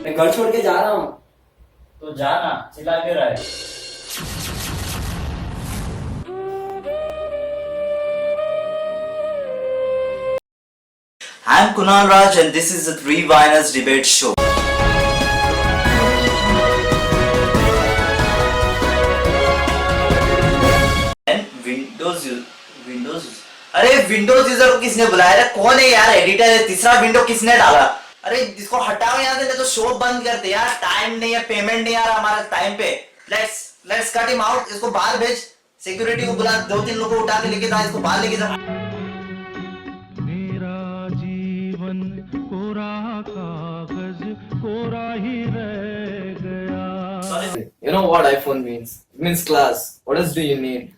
मैं घर छोड़ के जा रहा हूँ। तो जाना चिल्ला क्यों रहा है? I'm Kunal Raj and this is the Three Viners Debate Show. Windows अरे विंडोज यूजर को किसने बुलाया? कौन है यार एडिटर है? तीसरा विंडो किसने डाला? अरे इसको हटाओ यहाँ से, तो शो बंद करते यार। टाइम नहीं है, पेमेंट नहीं आ रहा हमारा टाइम पे। Let's cut him out. इसको बाहर भेज, सिक्योरिटी को बुला, 2-3 लोगों को उठा के लेके जा, इसको बाहर लेके जा। मेरा जीवन कोरा कागज कोरा ही रह गया। You know what iPhone means? It means class. What else do you need?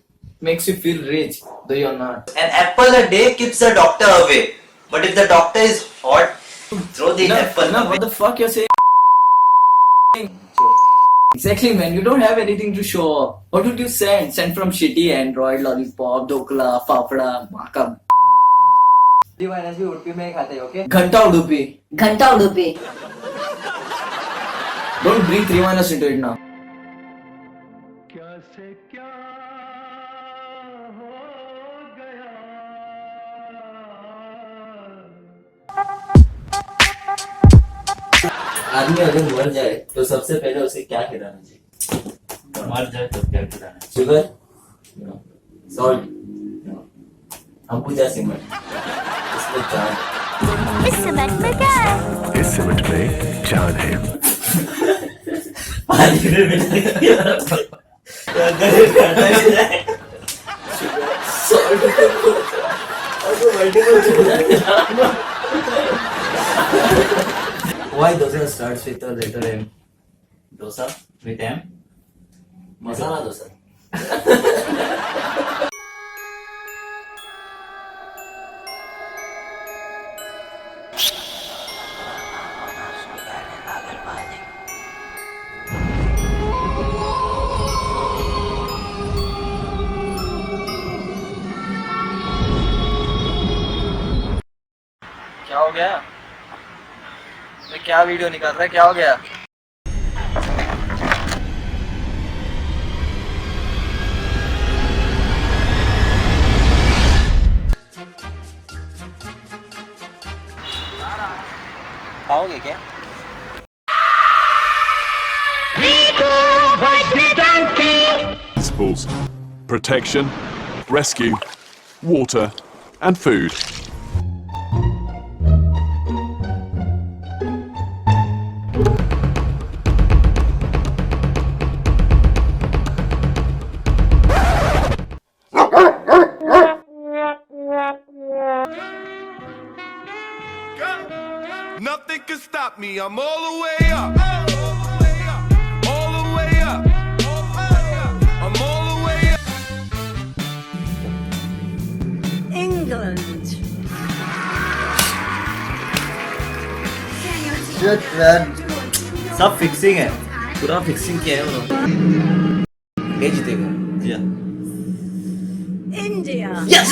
Makes you feel rich, though you're not. An apple a day keeps the doctor away. But if the doctor is hot, throw the apple. No, what the fuck you're saying? Exactly, man. You don't have anything to show off. What would you send? Send from shitty Android, lollipop, dokla, fafda, makam. Diviners भी उड़पी में ही खाते हैं, okay? Ghanta udupi. घंटा उड़ूपी। Don't bring 3 minus into it now. आदमी अगर मर जाए तो सबसे पहले उसे क्या खिलाना चाहिए? मर जाए तो क्या खिलाना? शुगर, सॉल्ट, अंबुजा सीमेंट, इसमें जान। इस सीमेंट में क्या है? इस सीमेंट में जान है। पानी में मिलाएं। Why dosa starts with the letter M? Dosa with M? Masala dosa. क्या हो गया? मैं क्या वीडियो निकाल रहा है? क्या हो गया? खाओगे क्या? Principles: protection, rescue, water, and food. Nothing can stop me. I'm all the way up. All the way up. I'm all the way up. England. Shit, man. सब फिक्सिंग है, पूरा फिक्सिंग किया है उन्होंने। ये जीतेगा। जी India. Yes.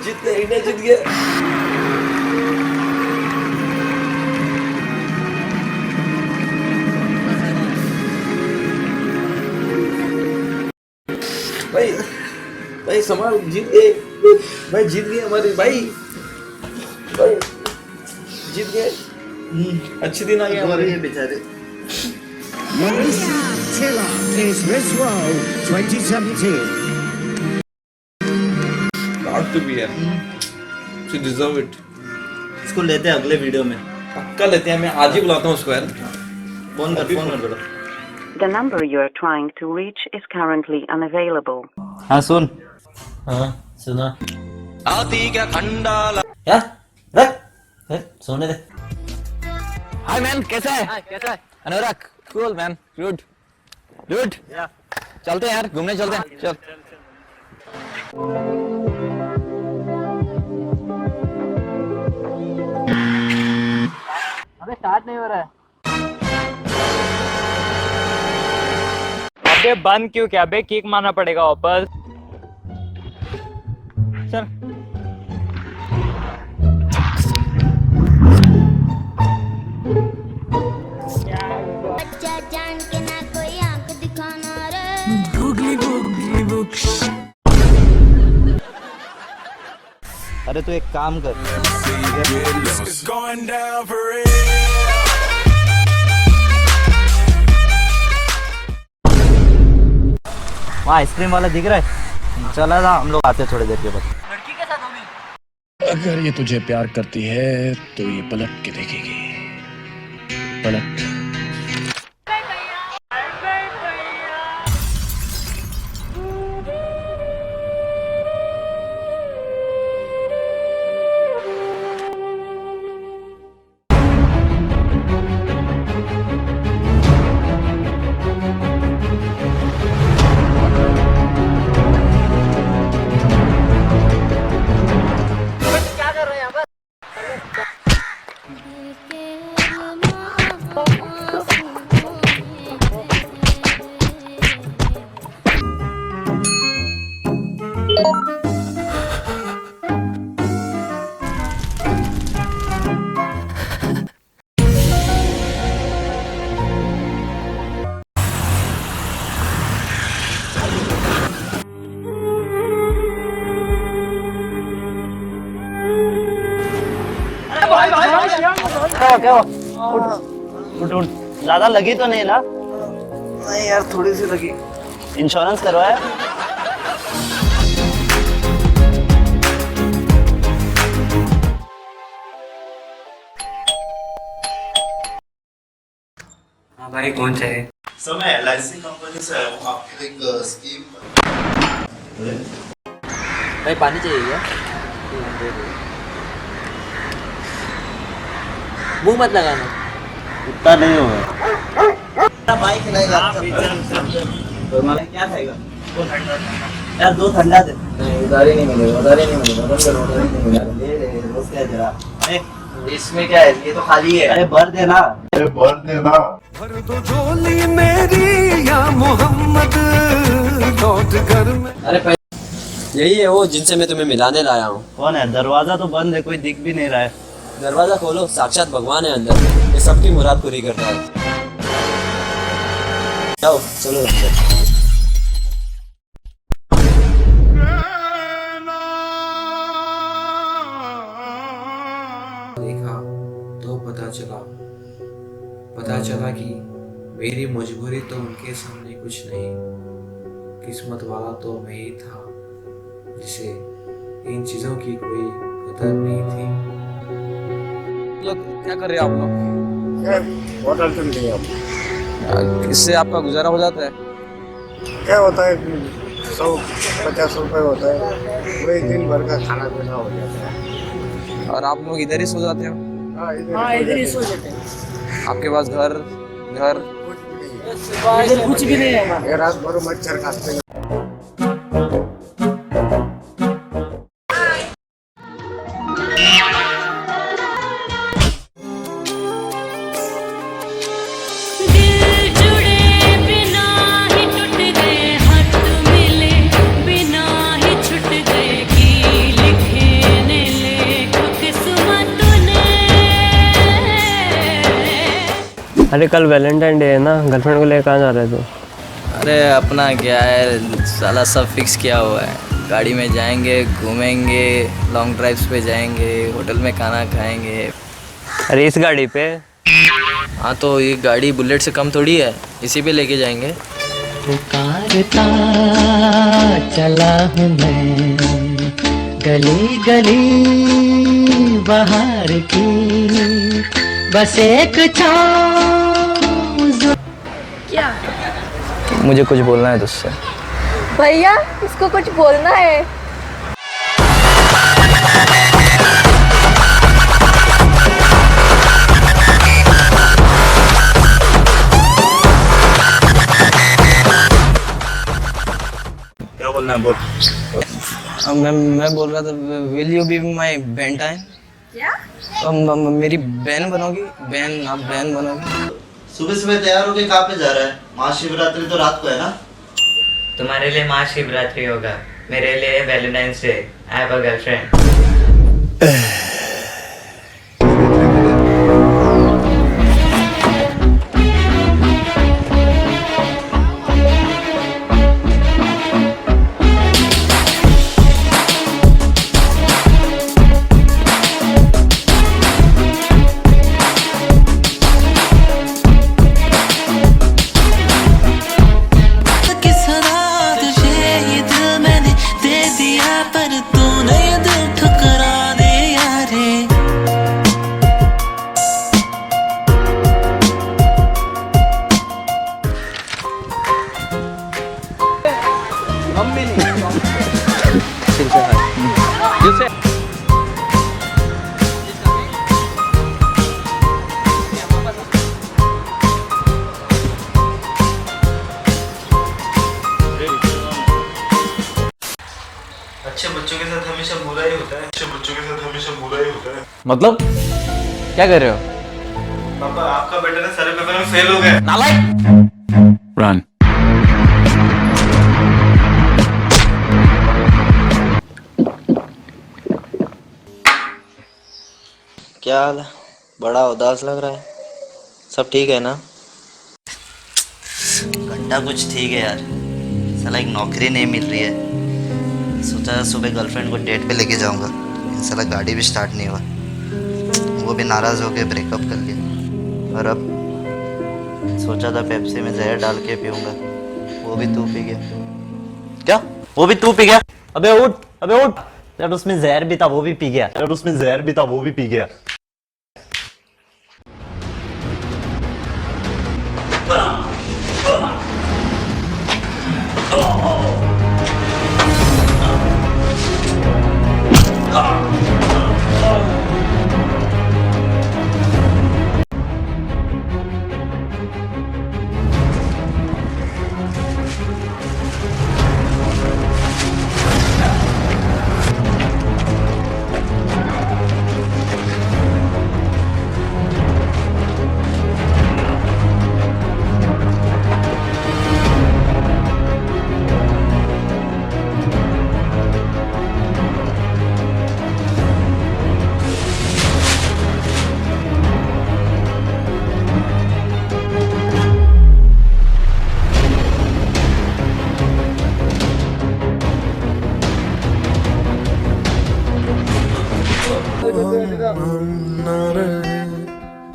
जीत गया, India जीत गया। भाई संभाल, जीत गए भाई, जीत गए हमारे भाई, भाई जीत गए। अच्छे दिन आ गए हमारे बेचारे। Malaysia Taylor is Miss World 2017. Proud to be here. She deserve it. इसको लेते हैं अगले वीडियो में, पक्का लेते हैं। मैं आज ही बुलाता हूँ उसको यार। फोन कर बेटा। The number you are trying to reach is currently unavailable. हाँ सुन। हाँ सुना। आती क्या खंडाला क्या रख सोने दे। हाय मैन, कैसा है? कैसा है? अनुराग कूल मैन, गुड गुड। चलते हैं यार, घूमने चलते हैं, चल। अबे स्टार्ट नहीं हो रहा है। अबे बंद क्यों क्या बे, किक मारना पड़ेगा वापस। चल बच्चा जान के ना कोई आंख दिखाना रे। Googly Googly Books. अरे तू एक काम कर, It's going down for real. वहाँ आइसक्रीम वाला दिख रहा है, चला था, हम लोग आते थोड़ी देर के बाद। अगर ये तुझे प्यार करती है तो ये पलट के देखेगी, पलट। क्या उठ, ज्यादा लगी तो नहीं ना? नहीं यार, थोड़ी सी लगी। इंश्योरेंस करवाया? हाँ भाई, कौन चाहिए? सर मैं LIC कंपनी से आया हूँ, आपके लिए एक स्कीम। भाई पानी चाहिए क्या? मुंह मत लगाना, इतना नहीं होगा। बाइक क्या खाएगा यार? 2 ठंडा दे। नहीं उधार ही नहीं मिलेगा, उधार ही नहीं मिलेगा, उधार ही नहीं मिलेगा। ले रोज क्या जरा, इसमें क्या है? ये तो खाली है। अरे भर देना, भर देना। भर दो झोली मेरी या मोहम्मद, लौट घर में। अरे यही है वो जिनसे मैं तुम्हें मिलाने लाया हूँ। कौन है? दरवाजा तो बंद है, कोई दिख भी नहीं रहा है। दरवाजा खोलो, साक्षात भगवान है अंदर, ये सबकी मुराद पूरी करता है। जाओ चलो अंदर। देखा तो पता चला कि मेरी मजबूरी तो उनके सामने कुछ नहीं, किस्मत वाला तो मैं ही था जिसे इन चीजों की कोई कदर नहीं थी। लोग क्या कर रहे हैं आप लोग? होटल चल गए आप। इससे आपका गुजारा हो जाता है? क्या होता है, 100-50 रुपए होता है, वही दिन भर का खाना पीना हो जाता है। और आप लोग इधर ही सो जाते हो? हाँ इधर ही सो जाते हैं। आपके पास घर कुछ भी नहीं है, रात भर मच्छर खाते हैं। अरे कल वैलेंटाइन डे है ना, गर्लफ्रेंड को लेकर कहाँ जा रहे थे? अरे अपना क्या है साला, सब फिक्स किया हुआ है। गाड़ी में जाएंगे, घूमेंगे, लॉन्ग ड्राइव्स पे जाएंगे, होटल में खाना खाएंगे। अरे इस गाड़ी पे? हाँ तो ये गाड़ी बुलेट से कम थोड़ी है, इसी पे लेके जाएंगे। पुकारता चला हूँ मैं गली गली बाहर की, बस एक क्या मुझे कुछ बोलना है तुझसे। भैया इसको कुछ बोलना है। क्या बोलना है बोल। मैं बोल रहा था will you be my Valentine? क्या? मेरी बहन बनोगी? बहन, आप बहन बनोगी? सुबह सुबह तैयार होके कहाँ पे जा रहा है? महाशिवरात्रि तो रात को है ना? तुम्हारे लिए महाशिवरात्रि होगा, मेरे लिए Valentine's day. I have a girlfriend. अच्छे बच्चों के साथ हमेशा बुरा ही होता है। अच्छे बच्चों के साथ हमेशा बुरा ही होता है। मतलब क्या कर रहे हो? पापा आपका बेटा ना सारे पेपर में फेल हो गया। नालायक। Run. क्या हाल है? बड़ा उदास लग रहा है। सब ठीक है ना? घंटा कुछ ठीक है यार, साला एक नौकरी नहीं मिल रही है। सोचा सुबह गर्लफ्रेंड को डेट पे लेके जाऊंगा, साला गाड़ी भी स्टार्ट नहीं हुआ। वो भी नाराज़ होकर ब्रेकअप कर लिया। और अब सोचा था पेप्सी में जहर डाल के पीऊंगा, वो भी तू पी गया। क्या? वो भी तू पी गया? अबे उठ, अबे उठ। यार उसमें जहर भी था, वो भी पी गया। यार उसमें जहर भी था, वो भी पी गया।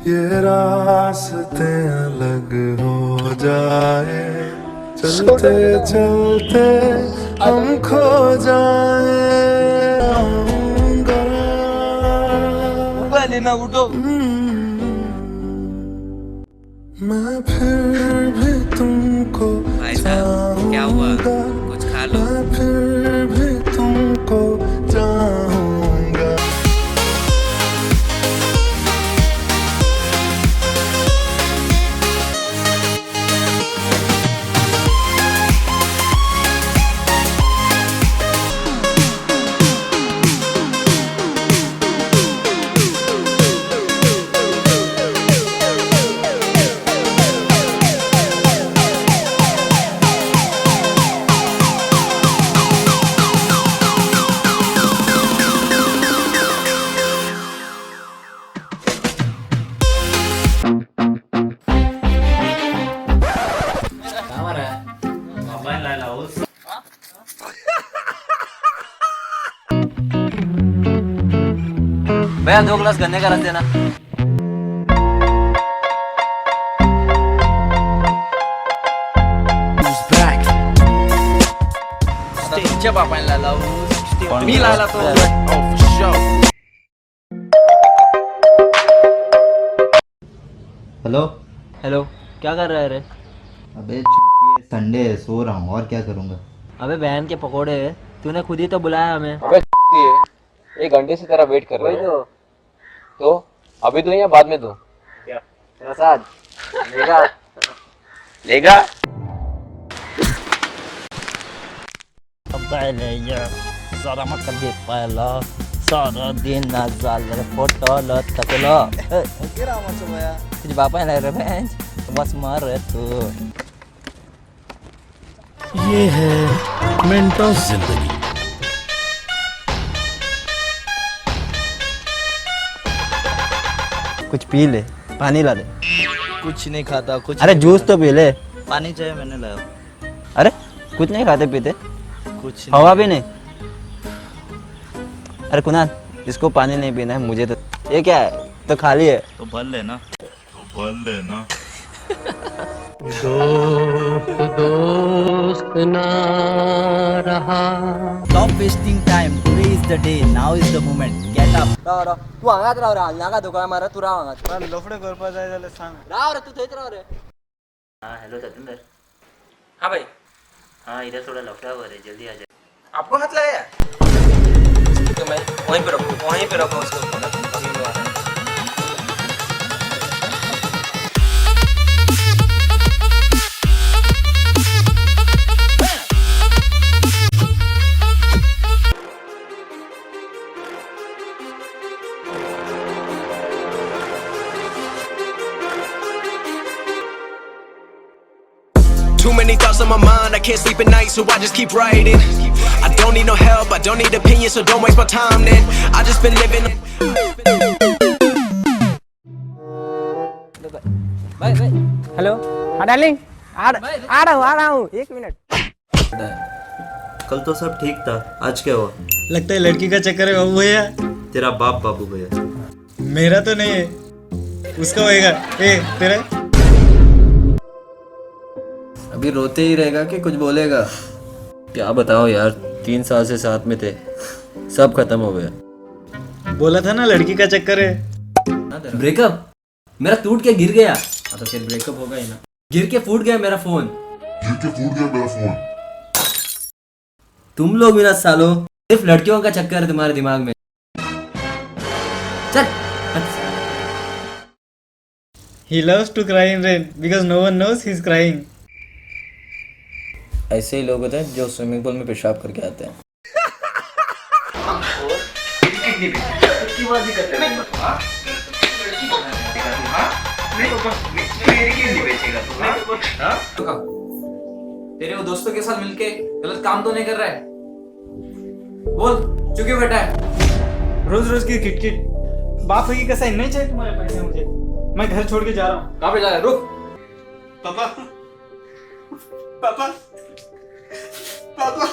ये रास्ते अलग हो जाए, चलते चलते हम खो जाए। लेना उठो। मैं फिर भी तुमको भाई साहब क्या हुआ? कुछ खा लो। मैं फिर भी तुमको चाहूंगा। भैया 2 ग्लास गन्ने का रस देना। तुमच्या बापाला लावू मी लावला तो हेलो हेलो, क्या कर रहा है रे? अबे छुट्टी है, संडे है, सो रहा हूँ और क्या करूँगा। अबे बहन के पकोड़े, तूने खुद ही तो बुलाया हमें। एक घंटे से तेरा वेट कर रहा है। तो अभी तो या बाद में तो क्या प्रसाद लेगा लेगा सारा मत कर दे पायला सारा दिन नाचाल फोटो तकलो तुझे बापा लग रहा है बस मार रहे तू। ये है मेंटोस जिंदगी। कुछ पी ले, पानी ला दे। कुछ नहीं खाता कुछ। अरे जूस तो पी ले। पानी चाहिए मैंने लाया। अरे कुछ नहीं खाते पीते, कुछ हवा भी नहीं। अरे कुणाल, इसको पानी नहीं पीना है, मुझे तो। ये क्या है? तो खाली है। तो भर लेना। दोस्त ना रहा। Stop wasting time. Today is the day. Now is the moment. Get up. तू हांगात राव रे, नाका दुकान मारा तू राव हांगात। लफडे करपा जाय जाल्यार सांग। राव रे, तू थंयच राव रे। हाँ हेलो सतेंद्र। हाँ भाई, हाँ इधर थोड़ा लफड़ा हुआ है, जल्दी आ जाए। आपको हाथ लगाया? तो मैं वहीं पे रखो उसको। Too many thoughts on my mind, I can't sleep at night, so I just keep writing. I don't need no help, I don't need opinions, so don't waste my time then. I just been living. Hello, हाँ darling, आ रहा हूँ 1 minute. कल तो सब ठीक था, आज क्या हुआ? लगता है लड़की का चक्कर है बाबू भैया। तेरा बाप बाबू भैया। मेरा तो नहीं है, उसका होएगा। तेरा अभी रोते ही रहेगा कि कुछ बोलेगा? क्या बताओ यार, 3 साल से साथ में थे, सब खत्म हो गया। बोला था ना लड़की का चक्कर है। ब्रेकअप? मेरा टूट के गिर गया। तो फिर ब्रेकअप होगा ही ना। गिर के फूट गया मेरा फोन। तुम लोग भी ना सालो, सिर्फ लड़कियों का चक्कर है तुम्हारे दिमाग में। चल। He loves to cry in rain because no one knows he's crying. ऐसे ही लोग होते हैं जो स्विमिंग पूल में पेशाब करके आते हैं। तेरे वो दोस्तों के साथ मिलके गलत काम तो नहीं कर रहा है? बोल, चुके बेटा है। रोज रोज की किटकिट। बाप की कसम नहीं चाहिए तुम्हारे पैसे मुझे। मैं घर छोड़ के जा रहा हूँ। कहाँ पे जा रहा है? रुक। पापा पापा पापा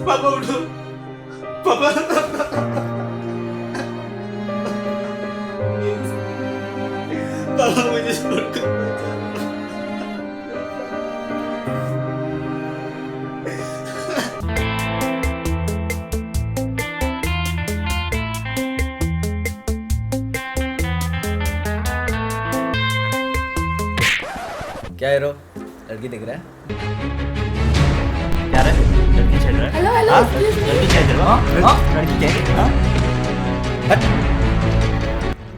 पापा उठो। पापा पापा मुझे छोड़ कर। क्या है रो? लड़की दिख रहा है? क्या रे? लड़की छेड़ रहा है? हेलो हेलो, हाँ? Excuse me. लड़की छेड़ रहा है? हाँ? लड़की छेड़ रहा है? हट।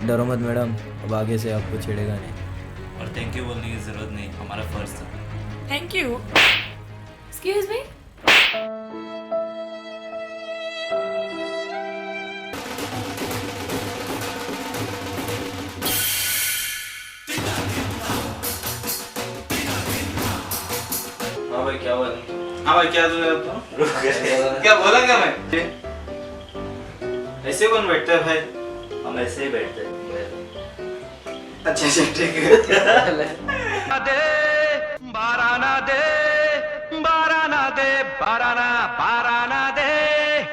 डरो मत मैडम, अब आगे से आपको छेड़ेगा नहीं। और थैंक यू बोलने की जरूरत नहीं, हमारा फर्ज था। Thank you. Excuse me. हाँ भाई क्या हुआ? हाँ भाई क्या क्या बोला क्या मैं? ऐसे कौन बैठता है भाई? हम ऐसे ही बैठते हैं। अच्छा अच्छा ठीक है।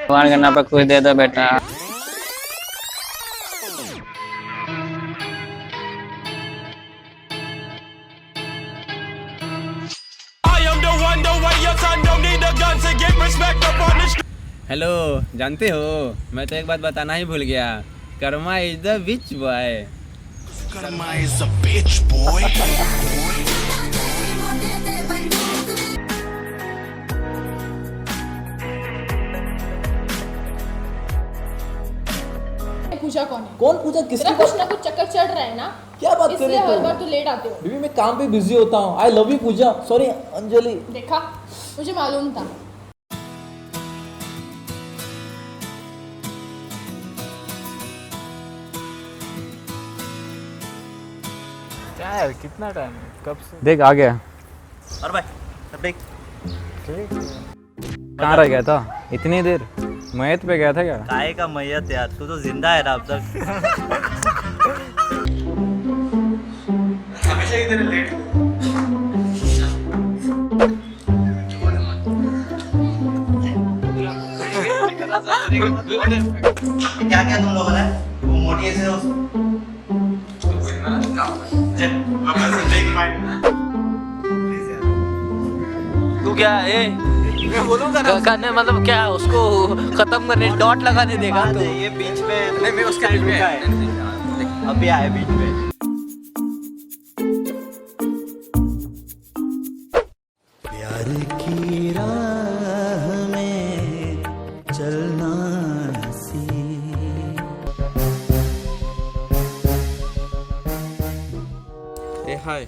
भगवान का नाम पे कुछ दे दो बेटा। one, don't need a gun to get respect up on the street. Hello, जानते हो मैं तो एक बात बताना ही भूल गया, karma is the bitch boy. Karma is a bitch, boy. Pooja कौन है? कौन पूजा? किसकी? कुछ ना कुछ चक्कर चढ़ रहा है ना, क्या बात कर रही इसलिए हो? हर बार तू लेट आते हो। बीबी मैं काम पे बिजी होता हूँ। I love you Pooja. Sorry Anjali. देखा, मुझे मालूम था। क्या यार, कितना टाइम है, कब से? देख आ गया। और भाई अब देख, कहाँ रह गया था इतनी देर? मैत पे गया था क्या? काहे का मैयत यार, तू तो जिंदा है ना अब तक। हमेशा इधर लेट। क्या क्या तुम लोगों ने वो मोटी से तू क्या है? मैं बोलूँगा ना करने, मतलब क्या उसको खत्म करने डॉट लगाने देगा तो ये बीच में नहीं, मैं उसके बीच में है अभी आए बीच में। प्यार की राह में चलना Hey, hi.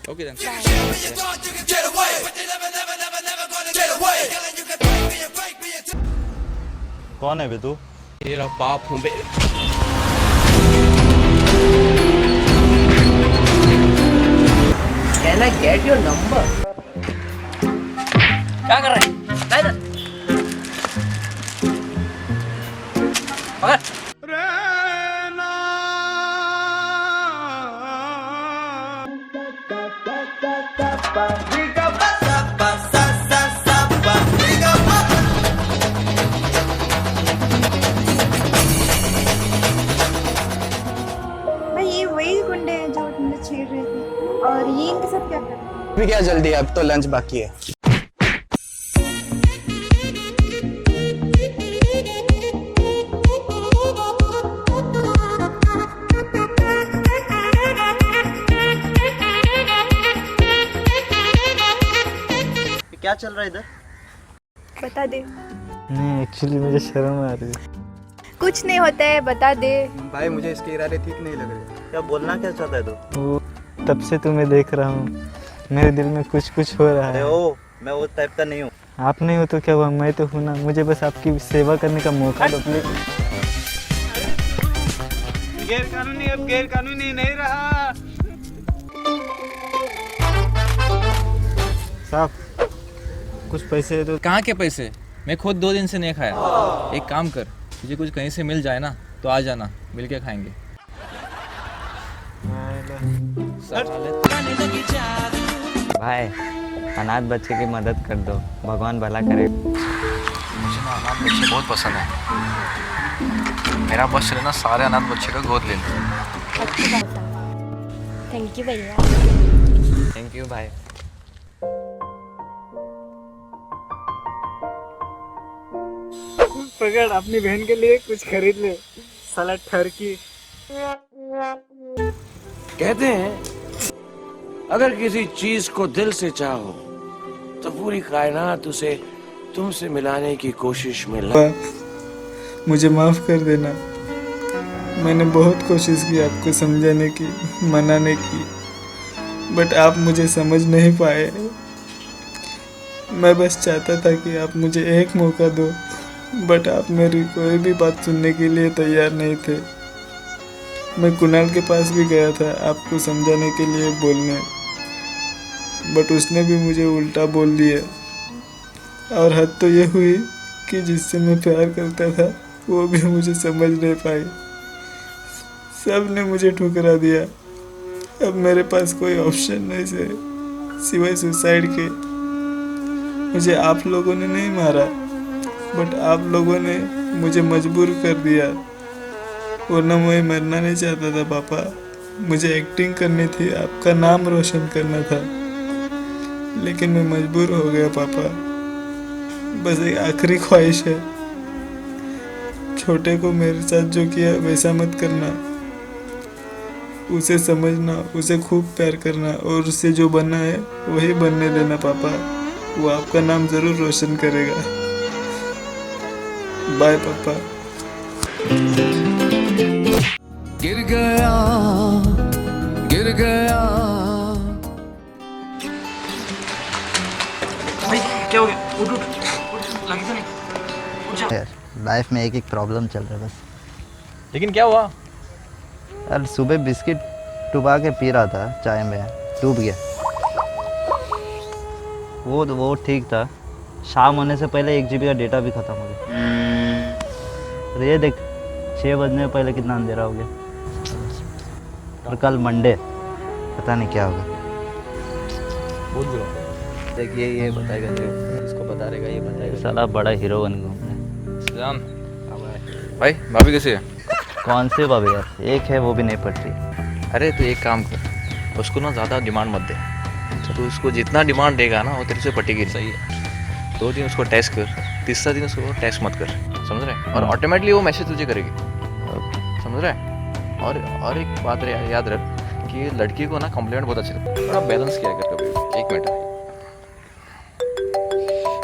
Okay then. कौन है बे तू? तेरा बाप हूँ बे। Can I get your number? क्या कर रहा है? इधर। पकड़। भाई ये वही गुंडे हैं जो मुझे छेड़ रहे थे, और ये इनके साथ क्या कर रहे हैं? अभी क्या जल्दी है, अब तो लंच बाकी है। क्या चल रहा है इधर? बता दे। नहीं, एक्चुअली मुझे शर्म आ रही है। कुछ नहीं होता है, बता दे। भाई मुझे इसके इरादे ठीक नहीं लग रहे। क्या बोलना क्या चाहता है तू? वो तब से तुम्हें देख रहा हूँ, मेरे दिल में कुछ कुछ हो रहा अरे है। ओ, मैं वो टाइप का नहीं हूँ। आप नहीं हो तो क्या हुआ, मैं तो हूँ ना। मुझे बस आपकी सेवा करने का मौका दो प्लीज। गैर कानूनी अब गैर कानूनी नहीं रहा। साहब कुछ पैसे दो। कहाँ के पैसे? मैं खुद 2 दिन से नहीं खाया। एक काम कर, तुझे कुछ कहीं से मिल जाए ना तो आ जाना, मिल के खाएंगे। भाई अनाथ बच्चे की मदद कर दो, भगवान भला करे। मुझे ना अनाथ बच्चे बहुत पसंद है। मेरा बस चले ना सारे अनाथ बच्चे का गोद ले लो। थैंक यू भैया। थैंक यू भाई। पकड़, अपनी बहन के लिए कुछ खरीद ले, साला ठरकी। कहते हैं अगर किसी चीज को दिल से चाहो तो पूरी कायनात उसे तुमसे मिलाने की कोशिश में मुझे माफ कर देना। मैंने बहुत कोशिश की आपको समझाने की, मनाने की, बट आप मुझे समझ नहीं पाए। मैं बस चाहता था कि आप मुझे एक मौका दो, बट आप मेरी कोई भी बात सुनने के लिए तैयार नहीं थे। मैं कुणाल के पास भी गया था आपको समझाने के लिए, बोलने, बट उसने भी मुझे उल्टा बोल दिया। और हद तो ये हुई कि जिससे मैं प्यार करता था वो भी मुझे समझ नहीं पाई। सब ने मुझे ठुकरा दिया। अब मेरे पास कोई ऑप्शन नहीं है सिवाय सुसाइड के। मुझे आप लोगों ने नहीं मारा, बट आप लोगों ने मुझे मजबूर कर दिया, वरना मैं मरना नहीं चाहता था पापा। मुझे एक्टिंग करनी थी, आपका नाम रोशन करना था, लेकिन मैं मजबूर हो गया पापा। बस एक आखिरी ख्वाहिश है, छोटे को मेरे साथ जो किया वैसा मत करना। उसे समझना, उसे खूब प्यार करना और उससे जो बनना है वही बनने देना पापा। वो आपका नाम जरूर रोशन करेगा। बाय पापा। गिर गया भाई क्या हो गया? उठ लगी तो नहीं? उठ जा। यार लाइफ में एक एक प्रॉब्लम चल रहा है बस। लेकिन क्या हुआ? यार सुबह बिस्किट डुबा के पी रहा था चाय में, डूब गया। वो ठीक था, शाम होने से पहले 1 GB का डेटा भी खत्म हो गया। और ये देख 6 बजने से पहले कितना अंधेरा हो गया। और कल मंडे, पता नहीं क्या होगा। बोल दो। देखिए ये बताएगा, इसको बता देगा, ये बताएगा। साला बड़ा हीरो बन गया। जान भाई, भाभी कैसी है? कौन से भाभी यार? एक है वो भी नहीं पड़ रही। अरे तो एक काम कर, उसको ना ज़्यादा डिमांड मत दे। तो उसको जितना डिमांड देगा ना वो तेरे से पटेगी। सही है। 2 दिन उसको टेस्ट कर, तीसरा दिन उसको टेस्ट मत कर, समझ रहे? और ऑटोमेटिकली वो मैसेज तुझे करेगी, समझ रहे? और एक बात याद रख कि लड़की को ना कॉम्प्लीमेंट बहुत अच्छी लगती है। थोड़ा बैलेंस किया कर कभी। 1 मिनट,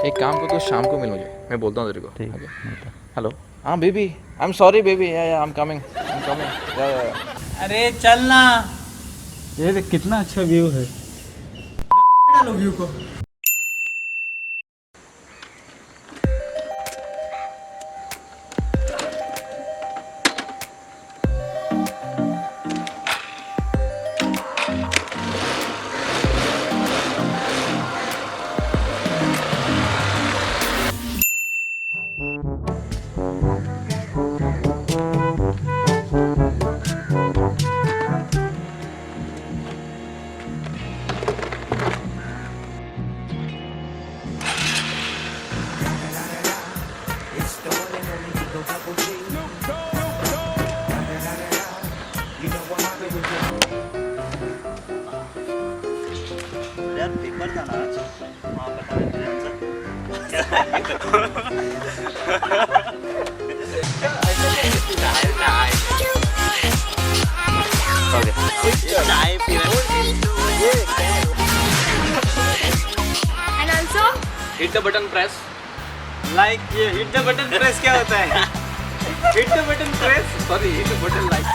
एक काम कर, तो शाम को मिल मुझे, मैं बोलता हूँ तेरे को। हेलो, हाँ baby, I am sorry baby, I am coming. अरे चलना। ये देख कितना अच्छा व्यू है। डालो व्यू को। यार पेपर था ना आज, वहाँ पता नहीं चाय P And also, hit the button press. Like ये हिट द बटन प्रेस क्या होता है? Hit the button press, sorry hit the button like.